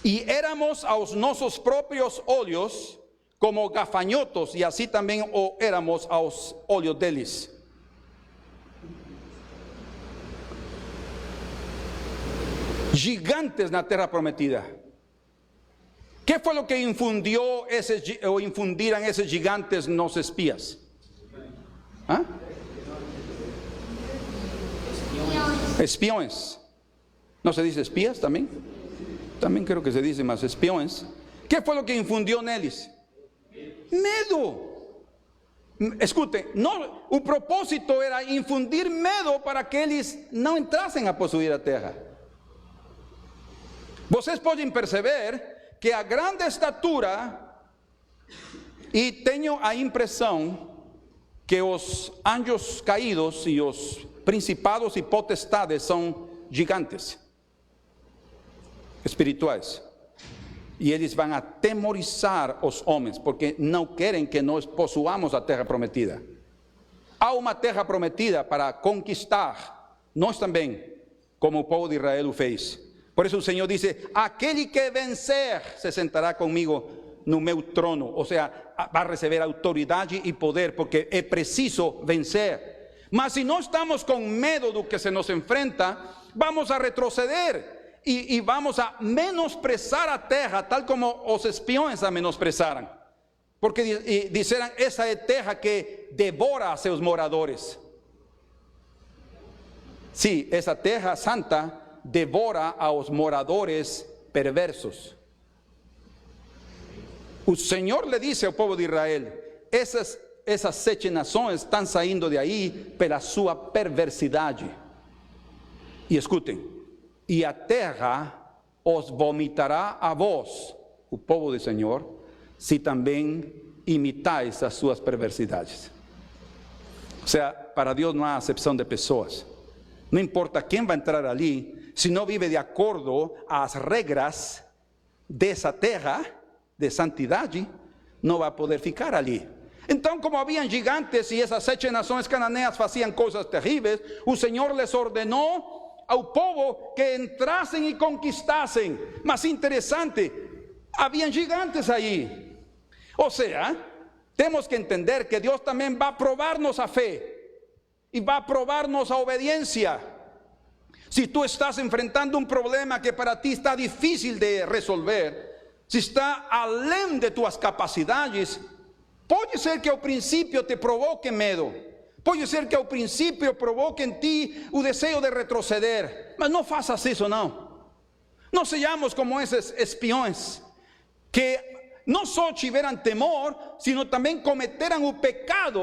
Speaker 1: E éramos aos nossos próprios olhos como gafanhotos, e assim também o éramos aos olhos deles. Gigantes na terra prometida. ¿Qué fue lo que infundió infundiran esos gigantes nos espías? ¿Ah? Espiones. ¿No se dice espías también? También creo que se dice más espiones. ¿Qué fue lo que infundió en ellos? Medo. Escute, no, o propósito era infundir medo para que eles não entrassem a possuir a terra. Vocês podem perceber que a grande estatura E tenho a impressão que os anjos caídos e os principados e potestades são gigantes espirituais. E eles vão atemorizar os homens, porque não querem que nós possuamos a terra prometida. Há uma terra prometida para conquistar, nós também, como o povo de Israel o fez. Por isso o Senhor disse: aquele que vencer se sentará comigo no meu trono. Ou seja, vai receber autoridade e poder, porque é preciso vencer. Mas se nós estamos com medo do que se nos enfrenta, vamos a retroceder. E vamos a menosprezar a terra, tal como os espiões a menosprezaram. Porque disseram: essa é terra que devora a seus moradores. Sim, essa terra santa devora aos moradores perversos. O Senhor le disse ao povo de Israel: essas 7 nações estão saindo de aí pela sua perversidade. E escutem: e a terra os vomitará a vós, o povo do Senhor, se também imitais as suas perversidades. Ou seja, para Deus não há acepção de pessoas. Não importa quem vai entrar ali, se não vive de acordo às regras dessa terra de santidade, não vai poder ficar ali. Então, como haviam gigantes e essas 7 nações cananeas faziam coisas terríveis, o Senhor les ordenou ao povo que entrassem e conquistassem. Mas interessante, haviam gigantes aí. Ou seja, temos que entender que Deus também vai provar-nos a fé e vai provar-nos a obediência. Se tu estás enfrentando um problema que para ti está difícil de resolver, se está além de tuas capacidades, pode ser que ao princípio te provoque medo. Pode ser que ao princípio provoque em ti o desejo de retroceder. Mas não faças isso, não. Não sejamos como esses espiões que não só tiveram temor, sino também cometeram o pecado,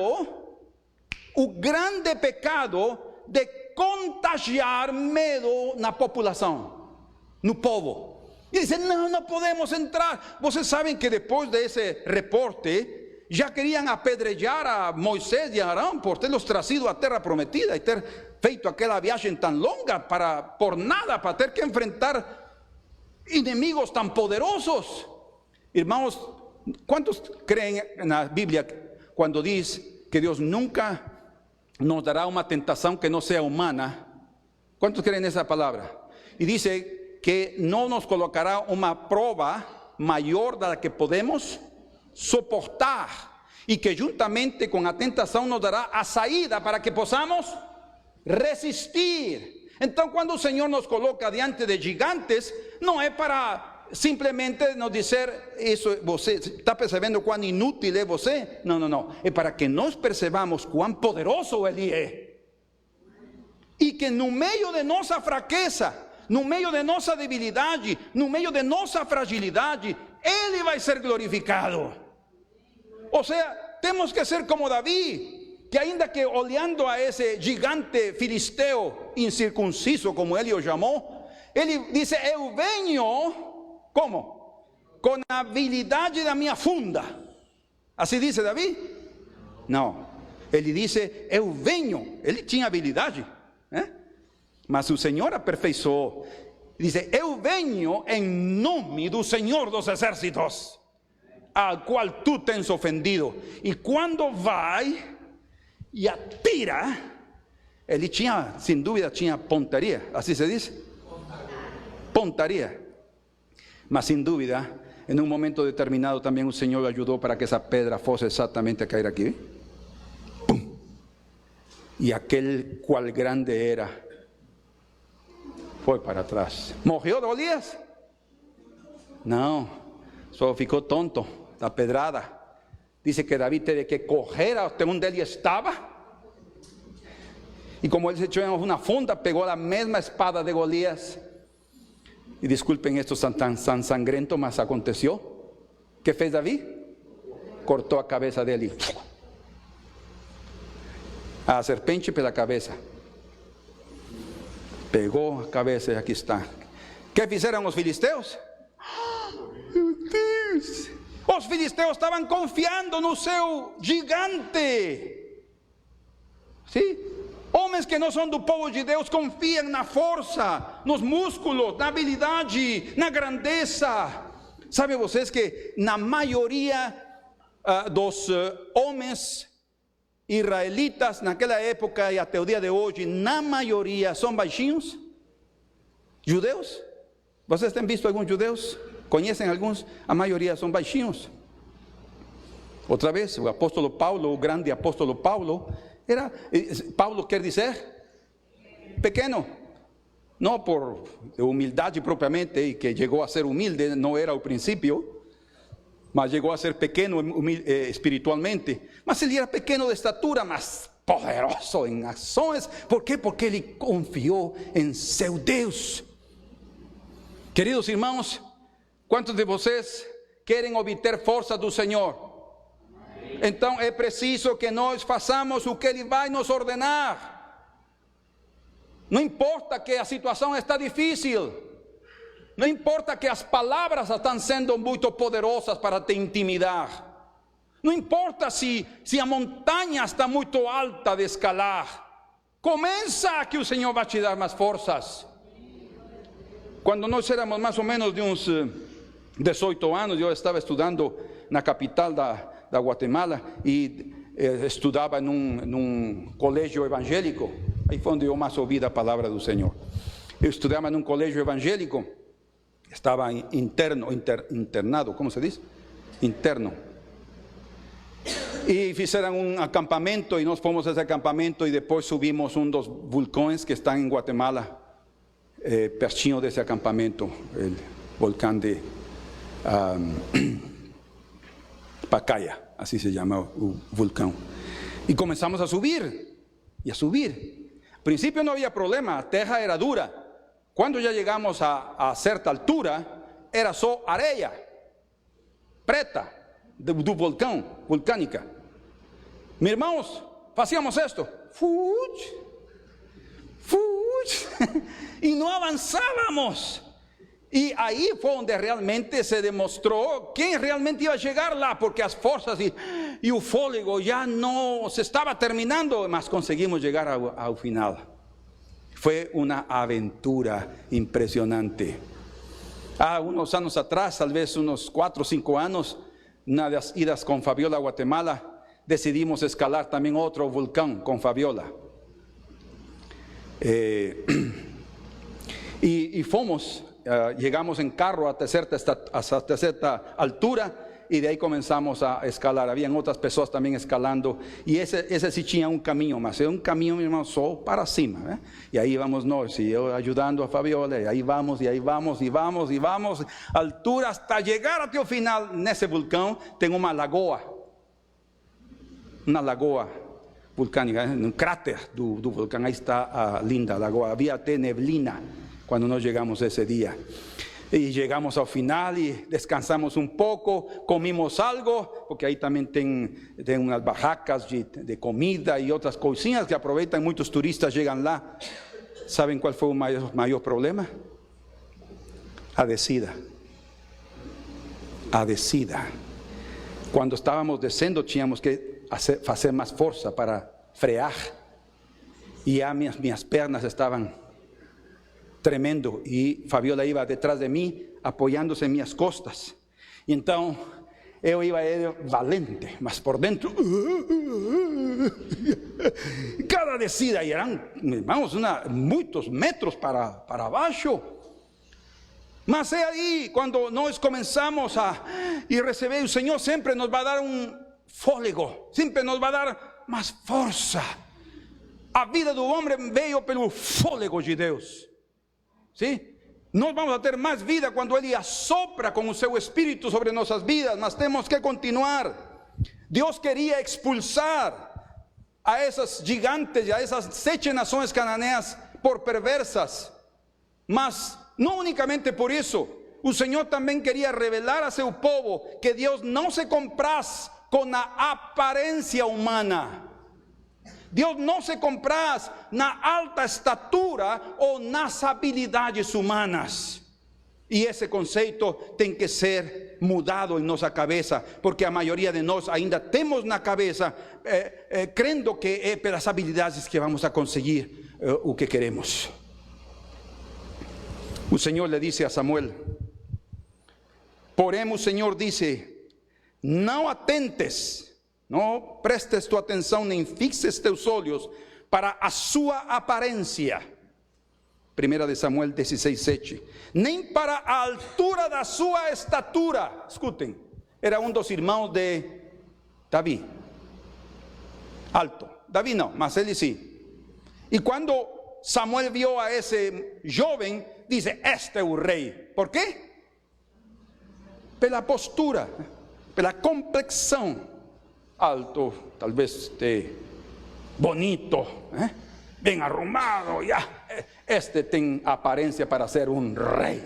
Speaker 1: o grande pecado de contagiar medo na população, no povo. E dizem: não podemos entrar. Vocês sabem que depois desse reporte, já queriam apedrejar a Moisés e a Arão por tê-los trazido à terra prometida e ter feito aquela viagem tão longa por nada, para ter que enfrentar inimigos tão poderosos. Irmãos, quantos creem na Bíblia quando diz que Deus nunca nos dará uma tentação que não seja humana? Quantos creem nessa palavra? E diz que não nos colocará uma prova maior da que podemos soportar, e que juntamente com a tentação nos dará a saída para que possamos resistir. Então, quando o Senhor nos coloca diante de gigantes, não é para simplesmente nos dizer: isso, você está percebendo quão inútil é você? Não. É para que nós percebamos quão poderoso Ele é. E que no meio de nossa fraqueza, no meio de nossa debilidade, no meio de nossa fragilidade, Ele vai ser glorificado. Ou seja, temos que ser como Davi, que ainda que olhando a esse gigante filisteu incircunciso, como ele o chamou, ele disse: eu venho, como? Com a habilidade da minha funda. Assim disse Davi? Não, ele disse: eu venho. Ele tinha habilidade, né? Mas o Senhor aperfeiçoou. Dice: eu venho em nome do Senhor dos Exércitos, al qual tu tens ofendido. E quando vai e atira, ele tinha, sem dúvida, tinha pontaria, assim se diz? Pontaria. Mas sem dúvida, em um momento determinado também o Senhor ajudou para que essa pedra fosse exatamente a cair aqui. Pum. E aquele qual grande era, foi para trás. Morreu Golias? Não, só ficou tonto da pedrada. Dice que David teve que correr até onde ele estava. E como ele se echou em uma funda, pegou a mesma espada de Golias. E desculpen esto tan sangrento, mas aconteceu. ¿Qué fez David? Cortou a cabeça dele. A serpente pela cabeça. Pegou a cabeça e aqui está. ¿Qué fizeram os filisteus? Meu Deus! Os filisteus estavam confiando no seu gigante. Sim? Homens que não são do povo de Deus confiam na força, nos músculos, na habilidade, na grandeza. Sabem vocês que na maioria dos homens israelitas naquela época e até o dia de hoje, na maioria são baixinhos? Judeus? Vocês têm visto alguns judeus? Conhecem alguns? A maioria são baixinhos. Outra vez, o apóstolo Paulo, o grande apóstolo Paulo, Paulo quer dizer pequeno, não por humildade propriamente, que chegou a ser humilde, não era o princípio, mas chegou a ser pequeno espiritualmente, mas ele era pequeno de estatura, mas poderoso em ações. ¿Por quê? Porque ele confiou em seu Deus. Queridos irmãos, quantos de vocês querem obter força do Senhor? Então é preciso que nós façamos o que Ele vai nos ordenar. Não importa que a situação está difícil, não importa que as palavras estão sendo muito poderosas para te intimidar, não importa se a montanha está muito alta de escalar, começa que o Senhor vai te dar mais forças. Quando nós éramos mais ou menos de uns 18 anos, eu estava estudando na capital da Guatemala e estudava num colégio evangélico. Aí foi onde eu mais ouvi a palavra do Senhor. Eu estudava num colégio evangélico, estava internado, como se diz? Interno. E fizeram um acampamento e nós fomos a esse acampamento e depois subimos um dos vulcões que estão em Guatemala, pertinho desse acampamento, o vulcão de Pacaya, assim se chama o vulcão. E começamos a subir, e a subir. Al princípio não havia problema, a terra era dura. Quando já chegamos a certa altura, era só areia preta do vulcão, vulcânica. Meus irmãos, fazíamos isto, e não avançávamos. E aí foi onde realmente se demonstrou quem realmente ia chegar lá, porque as forças e o fôlego já não se estava terminando, mas conseguimos chegar ao final. Foi uma aventura impressionante. Há uns anos atrás, talvez uns 4 ou 5 anos, uma das idas com Fabiola a Guatemala, decidimos escalar também outro vulcão com Fabiola. E fomos, chegamos em carro até certa altura e daí começamos a escalar. Haviam outras pessoas também escalando e esse sim tinha um caminho, mas é um caminho, meu irmão, só para cima, né? E aí vamos nós, e eu ajudando a Fabiola, e aí vamos, altura hasta chegar até o final. Nesse vulcão tem uma lagoa vulcânica, um cráter do vulcão. Aí está a linda lagoa. Havia até neblina quando nós chegamos esse dia. E chegamos ao final e descansamos um pouco, comimos algo, porque aí também tem umas barracas de comida e outras coisinhas que aproveitam. Muitos turistas chegam lá. Sabem qual foi o maior problema? A descida. Quando estávamos descendo, tínhamos que fazer mais força para frear. E já minhas pernas estavam tremendo e Fabiola iba detrás de mim, apoiando-se em minhas costas. Então eu ia valente, mas por dentro cada descida, e eram, irmãos, muitos metros para baixo. Mas é aí quando nós começamos a receber, o Senhor sempre nos vai dar um fôlego, sempre nos vai dar mais força. A vida do homem veio pelo fôlego de Deus. Sim? Nós vamos a ter mais vida quando Ele assopra com o seu Espírito sobre nossas vidas, mas temos que continuar. Deus queria expulsar a essas gigantes, a essas 7 nações cananeas por perversas, mas não unicamente por isso. O Senhor também queria revelar a seu povo que Deus não se compraz com a aparência humana. Deus não se compraz na alta estatura ou nas habilidades humanas. E esse conceito tem que ser mudado en nossa cabeça, porque a maioria de nós ainda temos na cabeça, crendo que é pelas habilidades que vamos a conseguir o que queremos. O Senhor le disse a Samuel, porém o Senhor disse, não atentes, não prestes tua atenção, nem fixes teus olhos para a sua aparência. 1 de Samuel 16:7. Nem para a altura da sua estatura. Escutem, era um dos irmãos de Davi. Alto. Davi não, mas ele sim. E quando Samuel viu a esse jovem, disse, este é o rei. Por quê? Pela postura, pela complexão. Alto, talvez bonito, bem arrumado, já. Este tem aparência para ser um rei.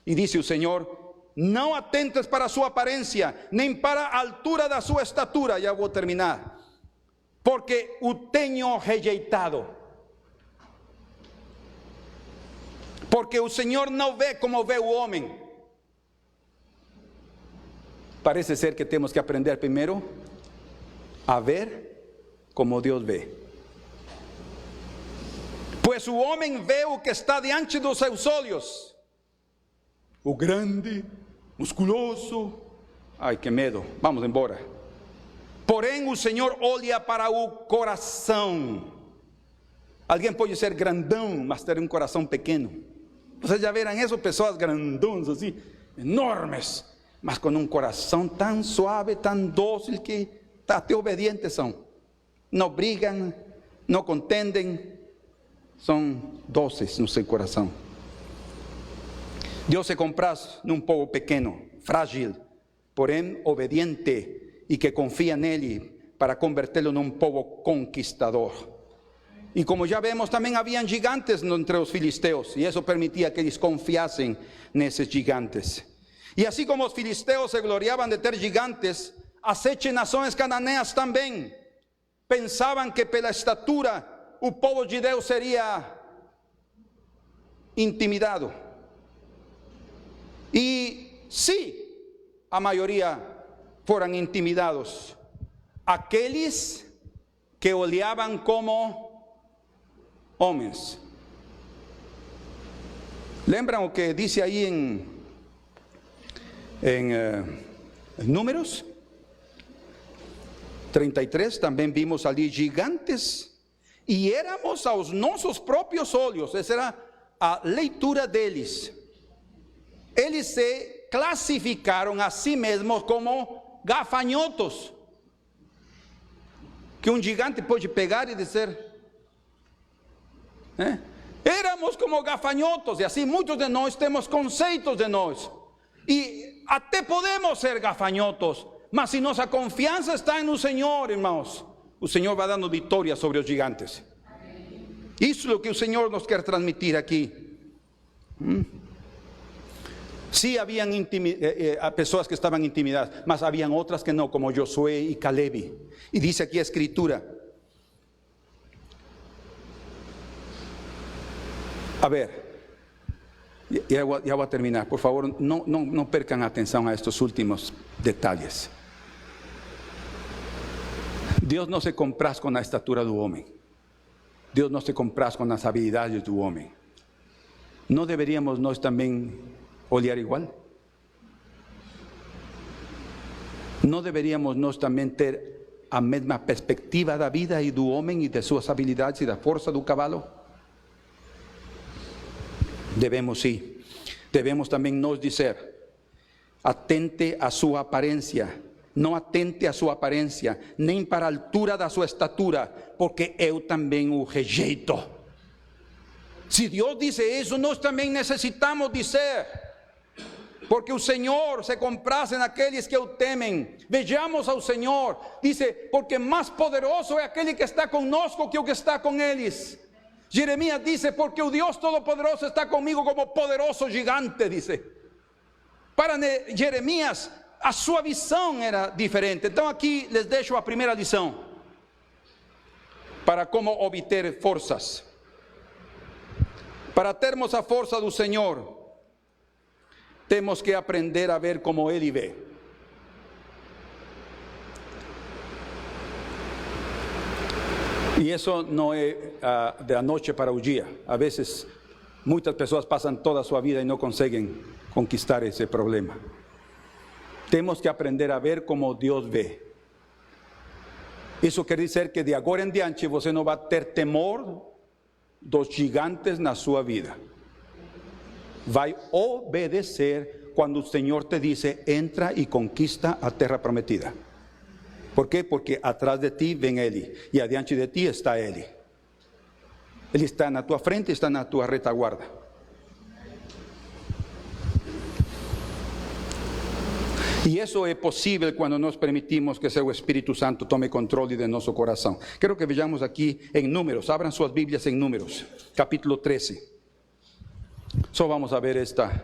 Speaker 1: E disse o Senhor, não atentes para a sua aparência, nem para a altura da sua estatura. Já vou terminar. Porque o tenho rejeitado. Porque o Senhor não vê como vê o homem. Parece ser que temos que aprender primeiro a ver como Deus vê. Pois o homem vê o que está diante dos seus olhos. O grande, musculoso. Ai, que medo, vamos embora. Porém o Senhor olha para o coração. Alguém pode ser grandão, mas ter um coração pequeno. Vocês já viram essas pessoas grandonas assim, enormes, mas com um coração tão suave, tão dócil, que até obedientes são. Não brigam, não contendem, são doces no seu coração. Deus se compraz num povo pequeno, frágil, porém obediente, e que confia nele para convertê-lo num povo conquistador. E como já vemos, também haviam gigantes entre os filisteus, e isso permitia que eles confiassem nesses gigantes. E assim como os filisteus se gloriavam de ter gigantes, as 7 nações cananeas também pensavam que pela estatura o povo judeu seria intimidado. E sim, a maioria foram intimidados. Aqueles que olhavam como homens. Lembram o que disse aí em Números 33? Também vimos ali gigantes, e éramos aos nossos próprios olhos. Essa era a leitura deles. Eles se classificaram a si mesmos como gafanhotos, que um gigante pode pegar e dizer, éramos como gafanhotos. E assim muitos de nós temos conceitos de nós, e até podemos ser gafanhotos, mas se nossa confiança está no Senhor, irmãos, o Senhor vai dando vitória sobre os gigantes. Isso é o que o Senhor nos quer transmitir aqui. Sim, haviam pessoas que estavam intimidadas, mas haviam outras que não, como Josué e Caleb. E diz aqui a Escritura. A ver, ya voy a terminar. Por favor, no percan atención a estos últimos detalles. Deus não se compraz com a estatura do homem. Deus não se compraz com as habilidades do homem. Não deveríamos nós também olhar igual? Não deveríamos nós também ter a mesma perspectiva da vida e do homem e de suas habilidades e da força do cavalo? Devemos sim. Devemos também nós dizer, atente a sua aparência. Não atente a sua aparência, nem para a altura da sua estatura, porque eu também o rejeito. Se Deus disse isso, nós também necessitamos dizer, porque o Senhor se compraz naqueles que o temem. Vejamos ao Senhor, dice, porque mais poderoso é aquele que está conosco que o que está com eles. Jeremias dice, porque o Deus Todo-Poderoso está comigo como poderoso gigante, dice. Para Jeremias, a sua visão era diferente. Então aqui les deixo a primeira lição, para como obter forças. Para termos a força do Senhor, Tenemos que aprender a ver como Él ve. Y eso no es de la noche para un día. A veces muchas personas pasan toda su vida y no consiguen conquistar ese problema. Tenemos que aprender a ver como Dios ve. Isso quer dizer que de agora em diante você não vai ter temor dos gigantes na sua vida. Vai obedecer quando o Senhor te diz: entra e conquista a terra prometida. ¿Por quê? Porque atrás de ti vem Ele e adiante de ti está Ele. Ele está na tua frente, está na tua retaguarda. E isso é possível quando nós permitimos que seu Espírito Santo tome controle de nosso coração. Quero que vejamos aqui em Números. Abram suas Bíblias em Números, capítulo 13. Só vamos a ver esta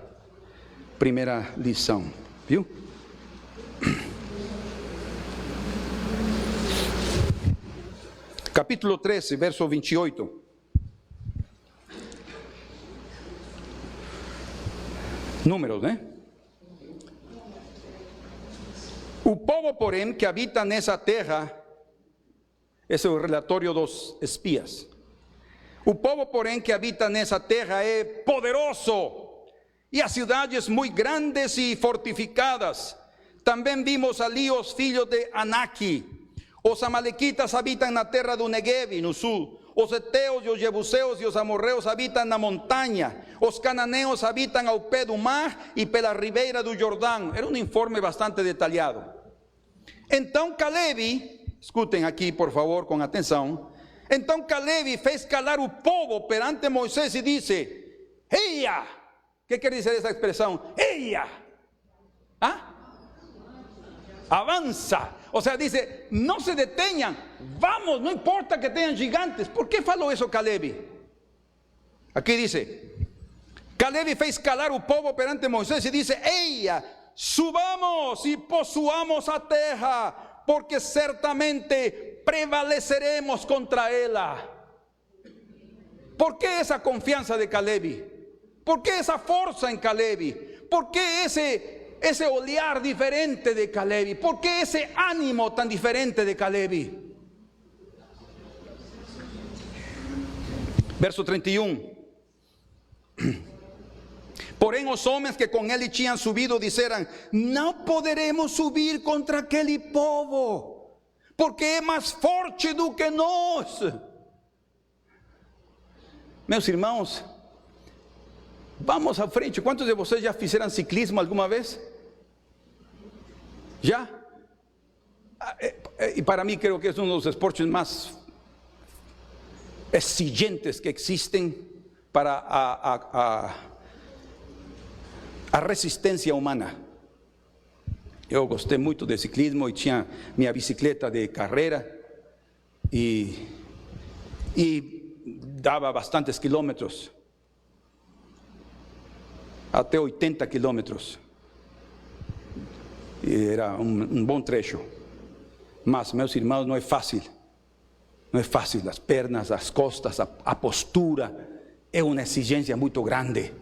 Speaker 1: primeira lição, viu? Capítulo 13, verso 28. Números, né? O povo, porém, que habita nessa terra, esse é o relatório dos espias. O povo, porém, que habita nessa terra é poderoso, e as cidades muito grandes e fortificadas. Também vimos ali os filhos de Anaque. Os amalequitas habitam na terra do Negueb, no sul. Os heteus e os jebuseus e os amorreus habitam na montanha. Os cananeus habitam ao pé do mar e pela ribeira do Jordão. Era um informe bastante detalhado. Então Caleb, escutem aqui por favor com atenção. Então Caleb fez calar o povo perante Moisés e disse: Eia! O que quer dizer essa expressão? Eia! Avança. O sea, dice, no se detengan, vamos, no importa que tengan gigantes. ¿Por qué falou eso Caleb? Aquí dice, Caleb fez calar o povo perante Moisés e disse: Eia, subamos e possuamos a terra, porque certamente prevaleceremos contra ela. ¿Por qué esa confianza de Caleb? ¿Por qué esa fuerza en Caleb? ¿Por qué ese olhar diferente de Caleb? ¿Por qué ese ánimo tan diferente de Caleb? Verso 31. Porém os homens que com ele tinham subido disseram: não poderemos subir contra aquele povo, porque é mais forte do que nós. Meus irmãos, vamos à frente. Quantos de vocês já fizeram ciclismo alguma vez? Já? E para mim, creio que é um dos esportes mais exigentes que existem para a resistência humana. Eu gostei muito de ciclismo e tinha minha bicicleta de carreira e dava bastantes quilômetros, até 80 quilômetros. E era um bom trecho. Mas, meus irmãos, não é fácil. Não é fácil. As pernas, as costas, a postura é uma exigência muito grande.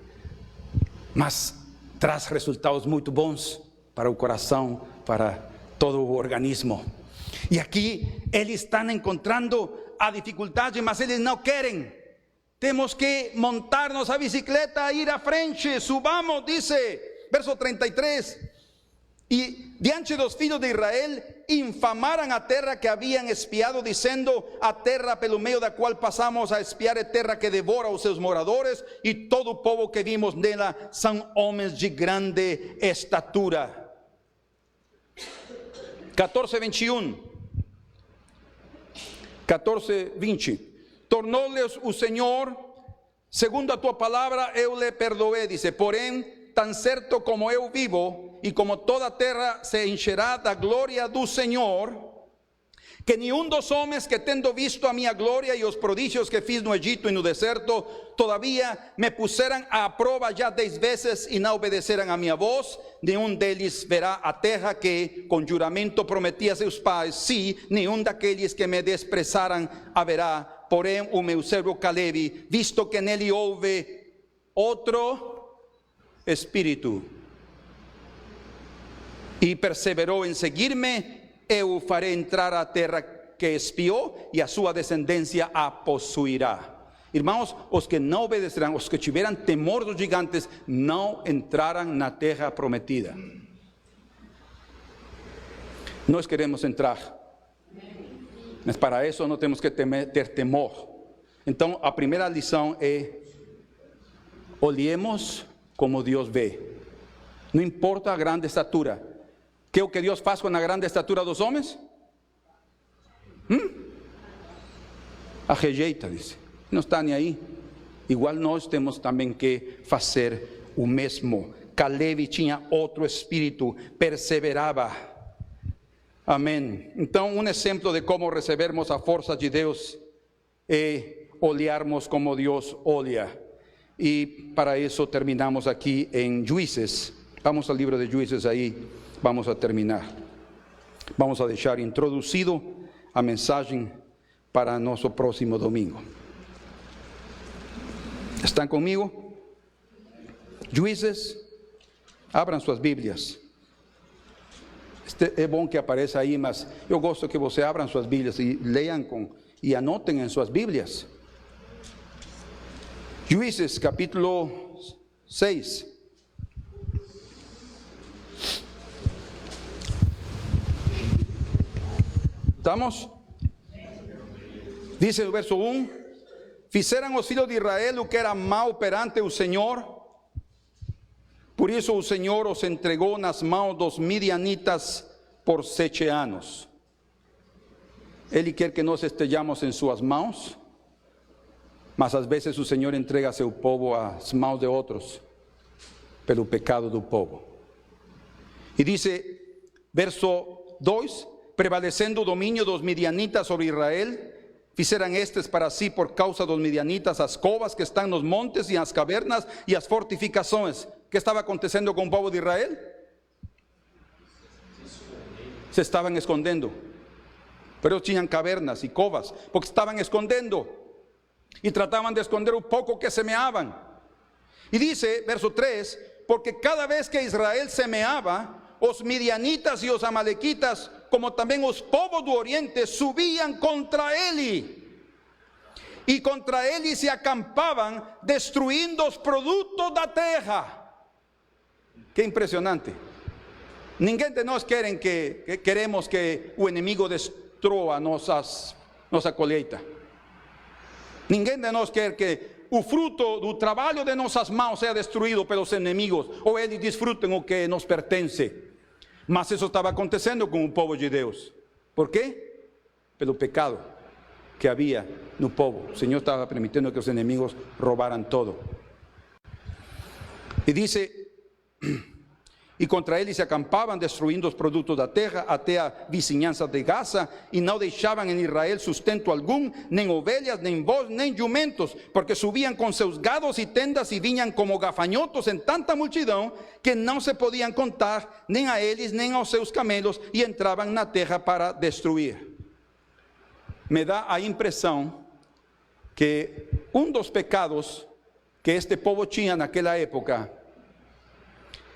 Speaker 1: Mas traz resultados muito bons para o coração, para todo o organismo. E aqui eles estão encontrando a dificuldade, mas eles não querem. Temos que montar-nos a bicicleta e ir à frente. Subamos, dice, verso 33. E diante dos filhos de Israel infamaram a terra que haviam espiado, dizendo: a terra pelo meio da qual passamos a espiar é terra que devora os seus moradores, e todo o povo que vimos nela são homens de grande estatura. 14:21. 14:20. Tornou-lhes o Senhor: segundo a tua palavra eu lhe perdoei, dice, porém, tan certo como eu vivo, e como toda a terra se encherá da glória do Senhor, que nenhum dos homens que tendo visto a minha glória e os prodígios que fiz no Egito e no deserto, todavia me puseram à prova já 10 vezes e não obedeceram a minha voz, nenhum deles verá a terra que com juramento prometi a seus pais, sim, nenhum daqueles que me desprezaram a verá. Porém o meu servo Caleb, visto que nele houve outro espírito. e perseverou em seguir-me, eu farei entrar a terra que espiou, e a sua descendência a possuirá. Irmãos, os que não obedecerão, os que tiveram temor dos gigantes, não entrarão na terra prometida. Nós queremos entrar, mas para isso não temos que ter temor. Então, a primeira lição é: olhemos como Deus vê. Não importa a grande estatura. Que é o que Deus faz com a grande estatura dos homens? A rejeita, diz. Não está nem aí. Igual nós temos também que fazer o mesmo. Caleb tinha outro espírito, perseverava. Amém. Então, um exemplo de como recebermos a força de Deus é olharmos como Deus olha. E para isso terminamos aqui em Juízes. Vamos ao livro de Juízes, aí vamos a terminar. Vamos a deixar introduzido a mensagem para nosso próximo domingo. ¿Estão comigo? Juízes, abram suas Bíblias. É bom que apareça aí, mas eu gosto que você abram suas Bíblias e leiam e anotem em suas Bíblias. Juízes, capítulo 6. ¿Estamos? Dice el verso 1: fizeram os filhos de Israel o que era mal perante o Senhor, por isso o Senhor os entregou nas mãos dos midianitas por 7 anos. Ele quer que nós estejamos em suas mãos, mas às vezes o Senhor entrega seu povo às mãos de outros, pelo pecado do povo. E diz, verso 2: prevalecendo o domínio dos midianitas sobre Israel, fizeram estes para si, por causa dos midianitas, as covas que estão nos montes e as cavernas e as fortificações. O que estava acontecendo com o povo de Israel? Se estavam escondendo. Pero tinham cavernas e covas, porque estavam escondendo. E tratavam de esconder o pouco que semeavam. E diz, verso 3, porque cada vez que Israel semeava, os midianitas e os amalequitas, como também os povos do Oriente, subiam contra ele. E contra ele se acampavam, destruindo os produtos da terra. Que impressionante. Ninguém de nós queremos que o inimigo destrua nossa colheita. Ninguém de nós quer que o fruto do trabalho de nossas mãos seja destruído pelos inimigos, ou eles desfrutem o que nos pertence. Mas isso estava acontecendo com o povo de Deus. Por quê? Pelo pecado que havia no povo. O Senhor estava permitindo que os inimigos roubaram todo. E diz: e contra eles se acampavam, destruindo os produtos da terra, até a vizinhança de Gaza, e não deixavam em Israel sustento algum, nem ovelhas, nem bois, nem jumentos, porque subiam com seus gados e tendas, e vinham como gafanhotos em tanta multidão, que não se podiam contar, nem a eles, nem aos seus camelos, e entravam na terra para destruir. Me dá a impressão que um dos pecados que este povo tinha naquela época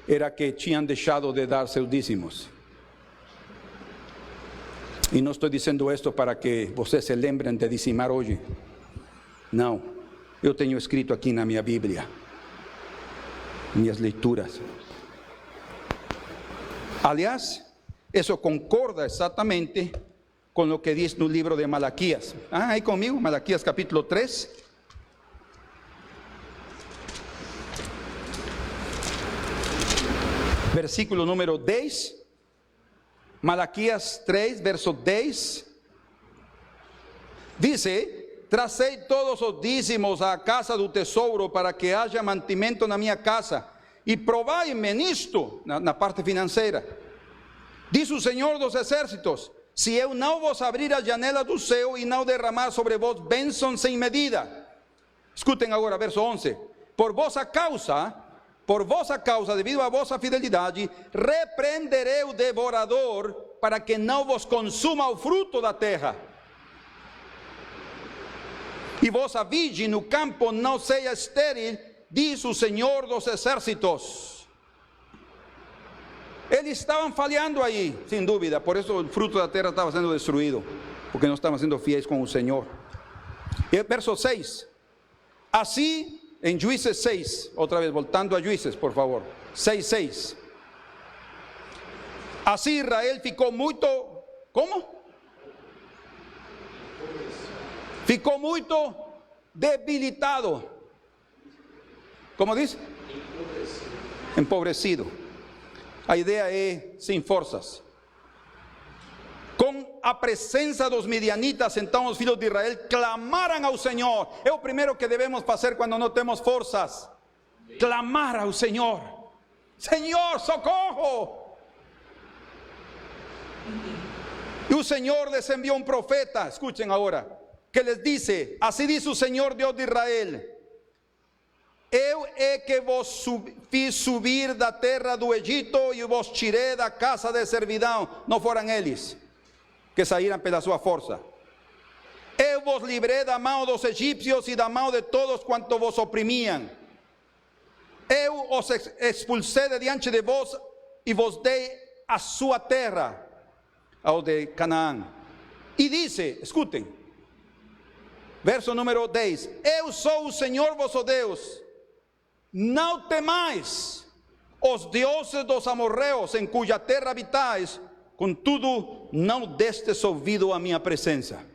Speaker 1: era que tinham deixado de dar seus dízimos. E não estou dizendo isto para que vocês se lembrem de dizimar hoje. Não, eu tenho escrito aqui na minha Bíblia, minhas leituras. Aliás, isso concorda exatamente com o que diz no livro de Malaquias. Aí comigo, Malaquias capítulo 3. Versículo número 10, Malaquias 3, verso 10, diz: trazei todos os dízimos à casa do tesouro, para que haja mantimento na minha casa, e provai-me nisto, na parte financeira. Diz o Senhor dos Exércitos: se eu não vos abrir a janela do céu, e não derramar sobre vós bênçãos sem medida. Escutem agora, verso 11, por vossa causa, devido à vossa fidelidade, repreenderei o devorador, para que não vos consuma o fruto da terra. E vossa vide no campo não seja estéril, diz o Senhor dos Exércitos. Eles estavam falhando aí, sem dúvida. Por isso o fruto da terra estava sendo destruído, porque não estavam sendo fiéis com o Senhor. E verso 6. Assim, em Juízes 6, outra vez, voltando a Juízes, por favor. 6:6. Assim Israel ficou muito, como? Ficou muito debilitado. Como diz? Empobrecido. A ideia é sem forças. Com a presença dos midianitas, então os filhos de Israel clamaram ao Senhor. É o primeiro que devemos fazer quando não temos forças. Clamar ao Senhor. Senhor, socorro. E o Senhor les enviou um profeta, escuchen agora, que les dice, assim diz o Senhor Deus de Israel: eu é que vos fiz subir da terra do Egito e vos tirei da casa de servidão. Não foram eles que saíram pela sua força. Eu vos livrei da mão dos egípcios e da mão de todos quantos vos oprimían. Eu os expulsei de diante de vos e vos dei a sua terra, ao de Canaã. E dice, escutem, verso número 10: eu sou o Senhor vosso Deus, não temais os deuses dos amorreus em cuja terra habitais, contudo não destes ouvido à minha presença.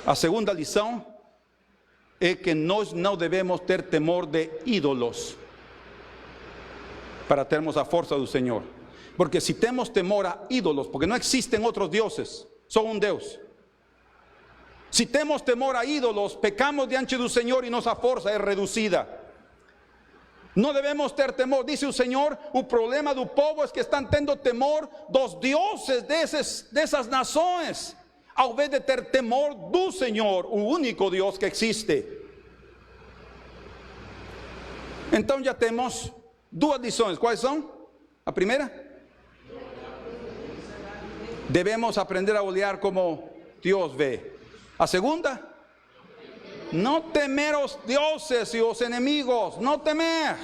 Speaker 1: A segunda lição é que nós não devemos ter temor de ídolos para termos a força do Senhor. Porque si temos temor a ídolos, porque no existen otros dioses, só um Deus. Si temos temor a ídolos, pecamos diante do Senhor e nossa força é reduzida. Não devemos ter temor, dice o Senhor. O problema do povo é que estão tendo temor dos dioses dessas nações, ao invés de ter temor do Senhor, o único Deus que existe. Então já temos duas lições. Quais são? A primeira: devemos aprender a olhar como Deus vê. A segunda: não temer os deuses e os inimigos. Não temer.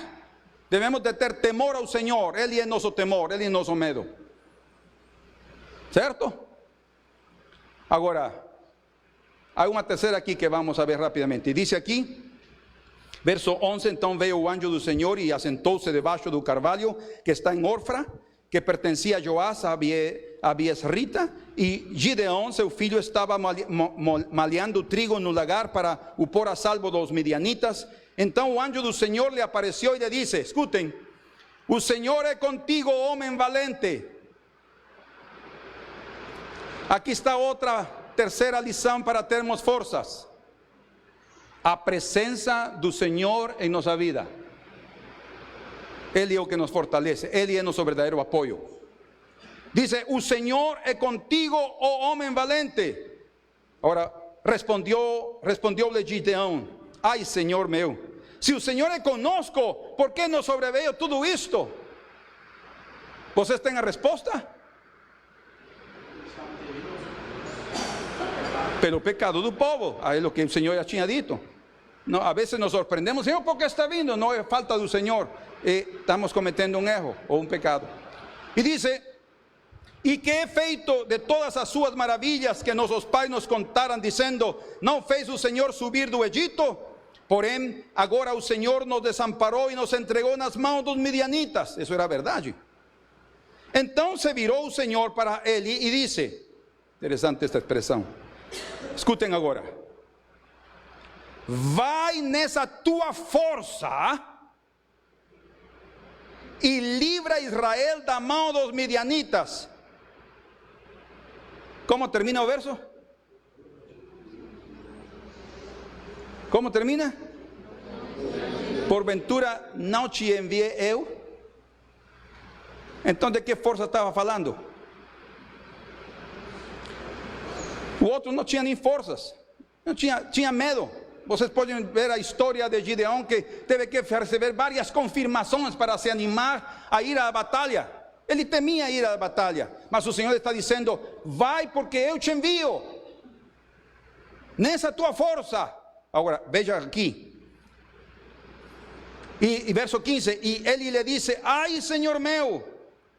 Speaker 1: Devemos de ter temor ao Senhor. Ele é nosso temor, Ele é nosso medo. Certo? Agora, há uma terceira aqui que vamos a ver rapidamente. Diz aqui, verso 11: então veio o anjo do Senhor e assentou-se debaixo do carvalho que está em Ofra, que pertencia a Joás, a Abiesrita, e Gideão, seu filho, estava malhando trigo no lagar para o pôr a salvo dos midianitas. Então o anjo do Senhor lhe apareceu e lhe disse, escutem: o Senhor é contigo, homem valente. Aqui está outra terceira lição para termos forças: a presença do Senhor em nossa vida. Ele é o que nos fortalece, Ele é nosso verdadeiro apoio. Dice: o Senhor é contigo, ó homem valente. Agora, respondeu-lhe Gideão: ai, Senhor meu, se o Senhor é conosco, por que nos sobreveio tudo isto? Vocês têm a resposta? Pelo pecado do povo, é o que o Senhor já tinha dito. Não, a vezes nos surpreendemos, Senhor, ¿por qué está vindo? Não é falta do Senhor, estamos cometendo um erro ou um pecado. E dice: e que é feito de todas as suas maravilhas que nossos pais nos contaram, dizendo: não fez o Senhor subir do Egito? Porém, agora o Senhor nos desamparou e nos entregou nas mãos dos midianitas. Isso era verdade. Então se virou o Senhor para ele e disse, interessante esta expressão, escutem agora: vai nessa tua força e livra Israel da mão dos midianitas. Como termina o verso? Como termina? Porventura não te enviei eu? Então de que força estava falando? O outro não tinha nem forças, não tinha medo. Vocês podem ver a história de Gideão, que teve que receber várias confirmações para se animar a ir à batalha. Ele temia ir à batalha, mas o Senhor está dizendo: vai, porque eu te envio nessa tua força. Agora, veja aqui, e verso 15: e ele lhe disse: ai, Senhor meu,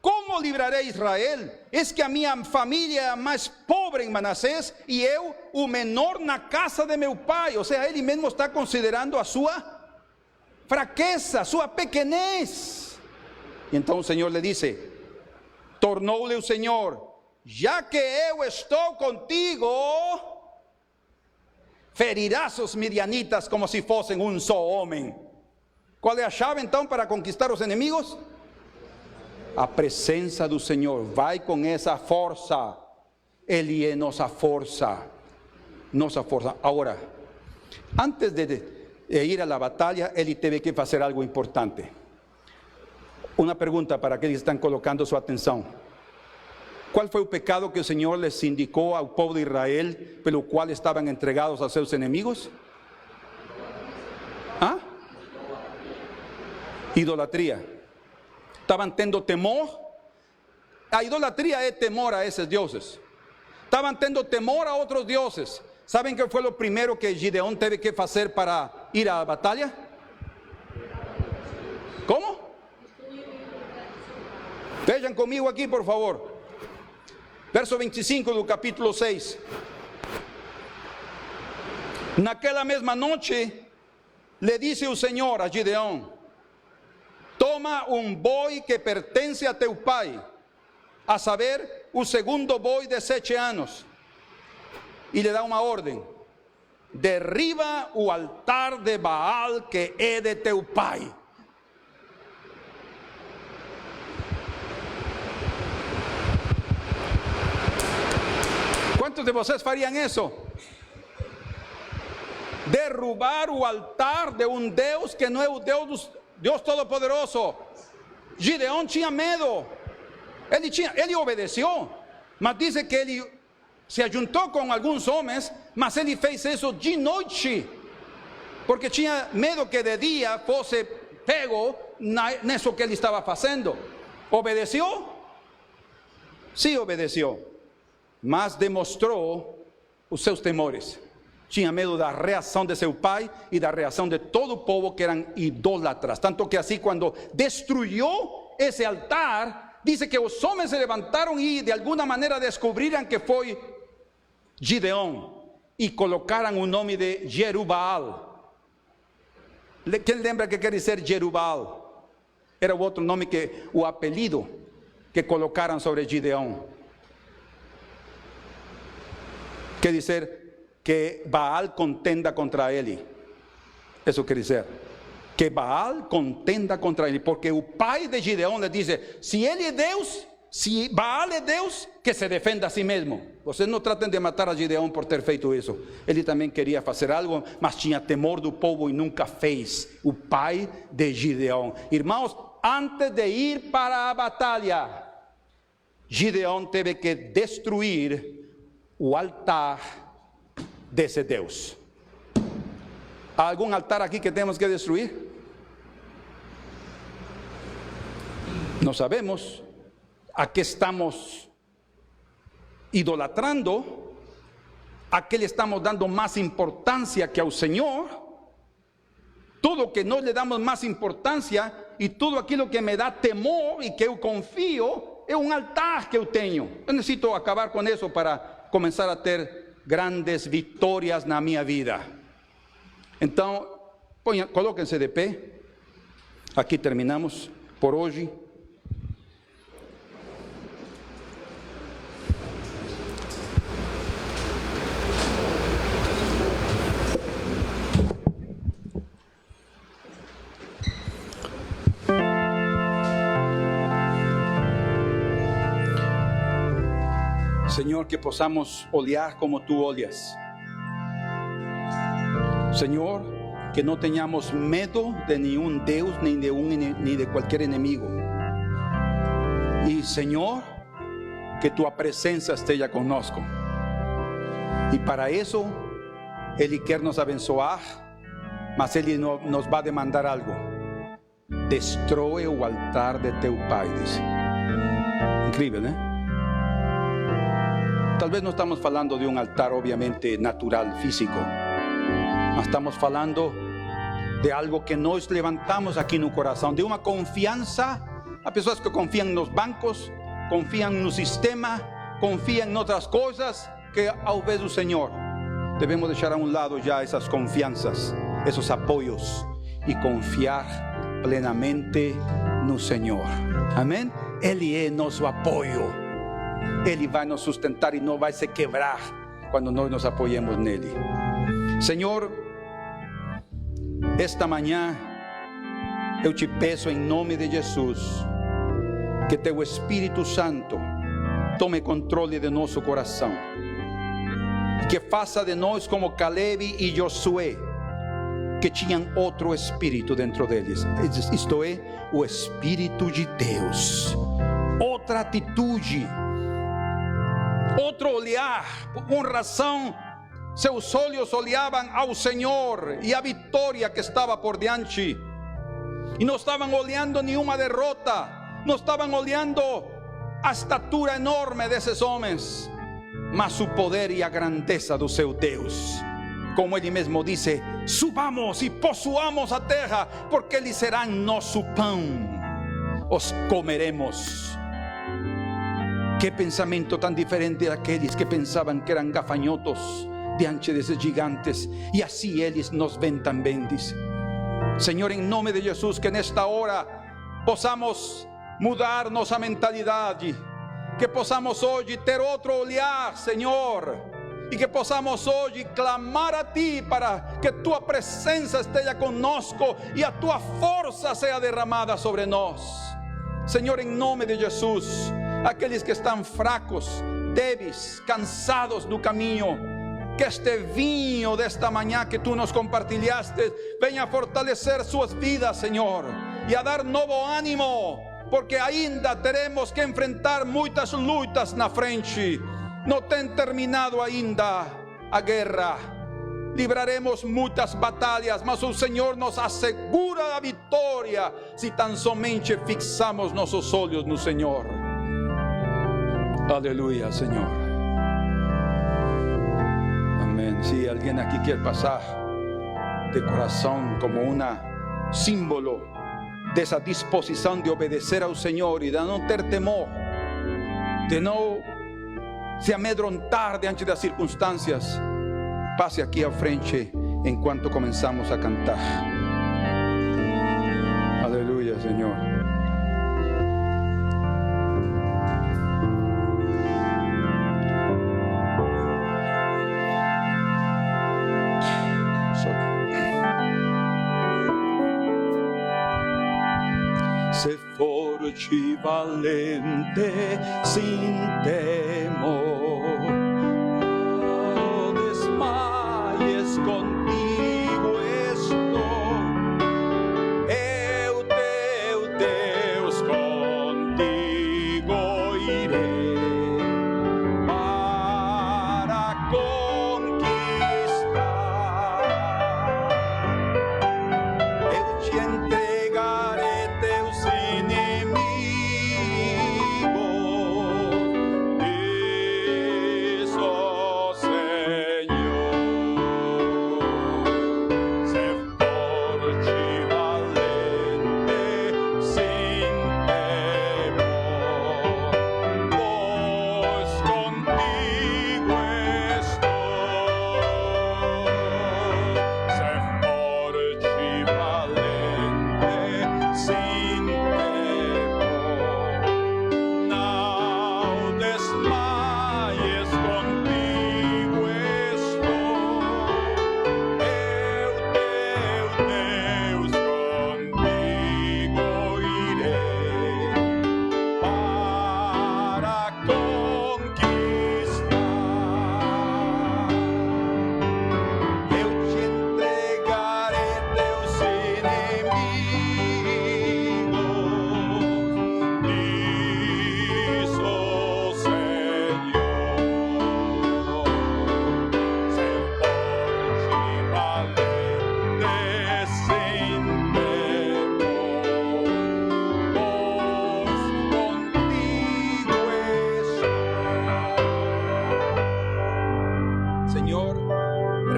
Speaker 1: como libraré Israel? Es que a minha família é mais pobre em Manassés e eu o menor na casa de meu pai. Ou seja, ele mesmo está considerando a sua fraqueza, sua pequenez. E então o Senhor lhe disse, tornou-lhe o Senhor, já que eu estou contigo, ferirás os midianitas como se fossem um só homem. Qual é a chave então para conquistar os inimigos? A presença do Senhor. Vai com essa força. Ele é nossa força. Nossa força. Agora, antes de ir à batalha, ele teve que fazer algo importante. Uma pergunta para aqueles que estão colocando sua atenção. Qual foi o pecado que o Senhor les indicou ao povo de Israel, pelo qual estavam entregados a seus inimigos? ¿Ah? Idolatria. Estavam tendo temor. A idolatria é temor a esses deuses. Estavam tendo temor a outros deuses. ¿Saben qué fue lo primero que Gideón teve que fazer para ir à batalha? ¿Cómo? Vejam comigo aqui, por favor. Verso 25 do capítulo 6. Naquela mesma noite, le disse o Senhor a Gideão, toma um boi que pertence a teu pai, a saber, o segundo boi de 7 anos, e lhe dá uma ordem, derriba o altar de Baal que é de teu pai. Quantos de vocês fariam isso? Derrubar o altar de um Deus que não é o Deus Todo-Poderoso. Gideão tinha medo. Ele obedeceu, mas diz que ele se ajuntou com alguns homens, mas ele fez isso de noite, porque tinha medo que de dia fosse pego nisso que ele estava fazendo. Obedeceu? Sim, obedeceu, mas demonstrou os seus temores. Tinha medo da reação de seu pai e da reação de todo o povo que eram idólatras. Tanto que assim, quando destruiu esse altar, diz que os homens se levantaram e de alguma maneira descobriram que foi Gideão e colocaram o nome de Jerubbaal. Quem lembra que quer dizer Jerubbaal? Era o outro nome, o apelido que colocaram sobre Gideão. Quer dizer que Baal contenda contra ele. Isso quer dizer que Baal contenda contra ele, porque o pai de Gideão lhe diz, se ele é Deus, se Baal é Deus, que se defenda a si mesmo. Vocês não tratem de matar a Gideão por ter feito isso. Ele também queria fazer algo, mas tinha temor do povo e nunca fez. O pai de Gideão. Irmãos, antes de ir para a batalha, Gideão teve que destruir o altar desse Deus. Há algum altar aqui que temos que destruir? Não sabemos. A que estamos idolatrando, a que le estamos dando mais importância que ao Senhor. Tudo que nós lhe damos mais importância e tudo aquilo que me dá temor e que eu confio é um altar que eu tenho. Eu necessito acabar com isso para começar a ter grandes vitórias na minha vida. Então, colóquense de pé. Aqui terminamos por hoje. Senhor, que possamos olhar como Tu olhas. Senhor, que não tenhamos medo de nenhum Deus, nem de qualquer inimigo. E Senhor, que Tua presença esteja conosco. E para isso, Ele quer nos abençoar, mas Ele nos vai demandar algo. Destrói o altar de Teu Pai, diz. Incrível, né? Talvez não estamos falando de um altar obviamente natural, físico, mas estamos falando de algo que nós levantamos aqui no coração, de uma confiança Há pessoas que confiam nos bancos, confiam no sistema, confiam em outras coisas que ao invés do Senhor. Devemos deixar a um lado já essas confianças, esses apoios e confiar plenamente no Senhor. Amém? Ele é nosso apoio. Ele vai nos sustentar e não vai se quebrar quando nós nos apoiemos nele. Senhor, esta manhã eu te peço em nome de Jesus que teu Espírito Santo tome controle de nosso coração, que faça de nós como Caleb e Josué, que tinham outro espírito dentro deles, isto é, o Espírito de Deus, outra atitude, outro olhar. Com razão, seus olhos olhavam ao Senhor e a vitória que estava por diante, e não estavam olhando nenhuma derrota, não estavam olhando a estatura enorme desses homens, mas o poder e a grandeza do seu Deus. Como ele mesmo disse: subamos e possuamos a terra, porque eles serão nosso pão, os comeremos. Que pensamento tão diferente daqueles que pensavam que eram gafanhotos diante desses gigantes, e assim eles nos veem também, diz. Senhor, em nome de Jesus, que nesta hora possamos mudar nossa mentalidade, que possamos hoje ter outro olhar, Senhor, e que possamos hoje clamar a Ti para que Tua presença esteja conosco e a Tua força seja derramada sobre nós. Senhor, em nome de Jesus, aqueles que estão fracos, débeis, cansados do caminho, que este vinho desta manhã que Tu nos compartilhaste venha a fortalecer suas vidas, Senhor, e a dar novo ânimo, porque ainda teremos que enfrentar muitas lutas na frente. Não tem terminado ainda a guerra. Libraremos muitas batalhas, mas o Senhor nos assegura a vitória se tão somente fixamos nossos olhos no Senhor. Aleluia, Senhor. Amém. Se alguém aqui quer passar de coração como um símbolo dessa disposição de obedecer ao Senhor e de não ter temor, de não se amedrontar diante das circunstâncias, passe aqui à frente enquanto começamos a cantar. Aleluia, Senhor. Ser forte e valente sem temor, não desmaies, contigo estou, eu teu Deus, contigo irei para conquistar, eu te entregarei teus inimigos, isso, Senhor. Ser forte e valente sem temor, pois contigo estou. Ser forte e valente sem temor, não desmaies, contigo estou, eu teu Deus, contigo irei para conquistar, eu te entregarei teus inimigos, isso, Senhor. Ser forte e valente sem temor, pois contigo estou. Senhor,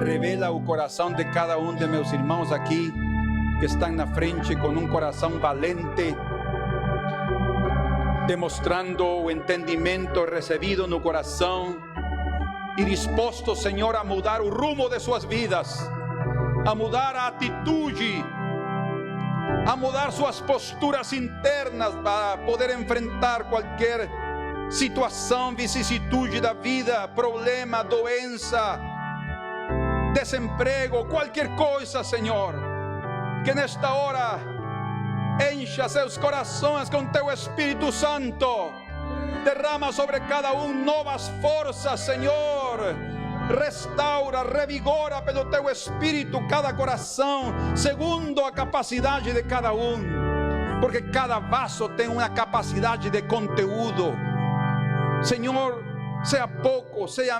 Speaker 1: revela o coração de cada um de meus irmãos aqui que estão na frente com um coração valente, demonstrando o entendimento recebido no coração e disposto, Senhor, a mudar o rumo de suas vidas, a mudar a atitude, a mudar suas posturas internas para poder enfrentar qualquer situação, vicissitude da vida, problema, doença, desemprego, qualquer coisa, Senhor, que nesta hora encha seus corações com Teu Espírito Santo, derrama sobre cada novas forças, Senhor, restaura, revigora pelo Teu Espírito cada coração, segundo a capacidade de cada porque cada vaso tem uma capacidade de conteúdo. Senhor, seja pouco, seja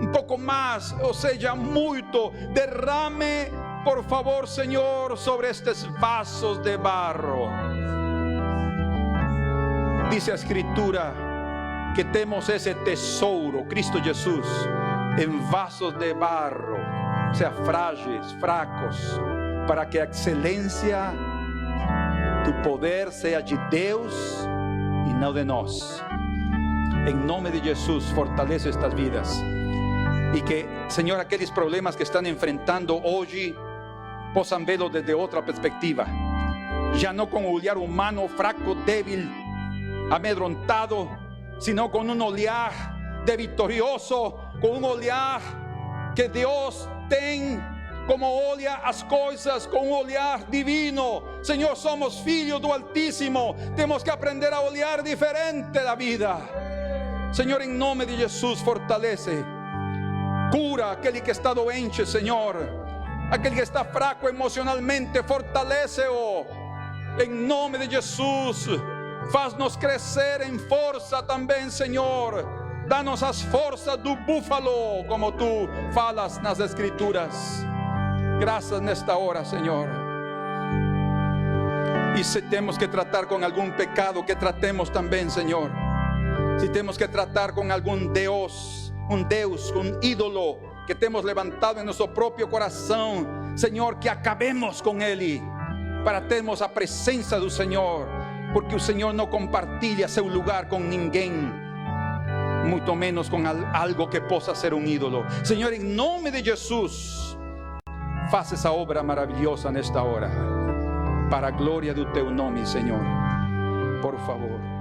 Speaker 1: um pouco mais, ou seja muito, derrame, por favor, Senhor, sobre estes vasos de barro. Dice a Escritura que temos esse tesouro, Cristo Jesus, em vasos de barro, seja frágeis, fracos, para que a excelência do poder seja de Deus e não de nós. Em nome de Jesus, fortalece estas vidas. E que, Senhor, aqueles problemas que estão enfrentando hoje, possam vê-los desde outra perspectiva. Já não com o olhar humano, fraco, débil, amedrontado, sino com um olhar de vitorioso, com um olhar que Deus tem, como olha as coisas, com um olhar divino. Senhor, somos filhos do Altíssimo, temos que aprender a olhar diferente da vida. Senhor, em nome de Jesus, fortalece, cura aquele que está doente, Senhor, aquele que está fraco emocionalmente, fortalece-o, em nome de Jesus. Faz-nos crescer em força também, Senhor, dá-nos as forças do búfalo, como Tu falas nas Escrituras. Graças nesta hora, Senhor. E se temos que tratar com algum pecado, que tratemos também, Senhor. Se temos que tratar com algum Deus, um ídolo que temos levantado em nosso próprio coração, Senhor, que acabemos com ele, para termos a presença do Senhor, porque o Senhor não compartilha seu lugar com ninguém, muito menos com algo que possa ser um ídolo. Senhor, em nome de Jesus, faça essa obra maravilhosa nesta hora, para a glória do Teu nome, Senhor, por favor.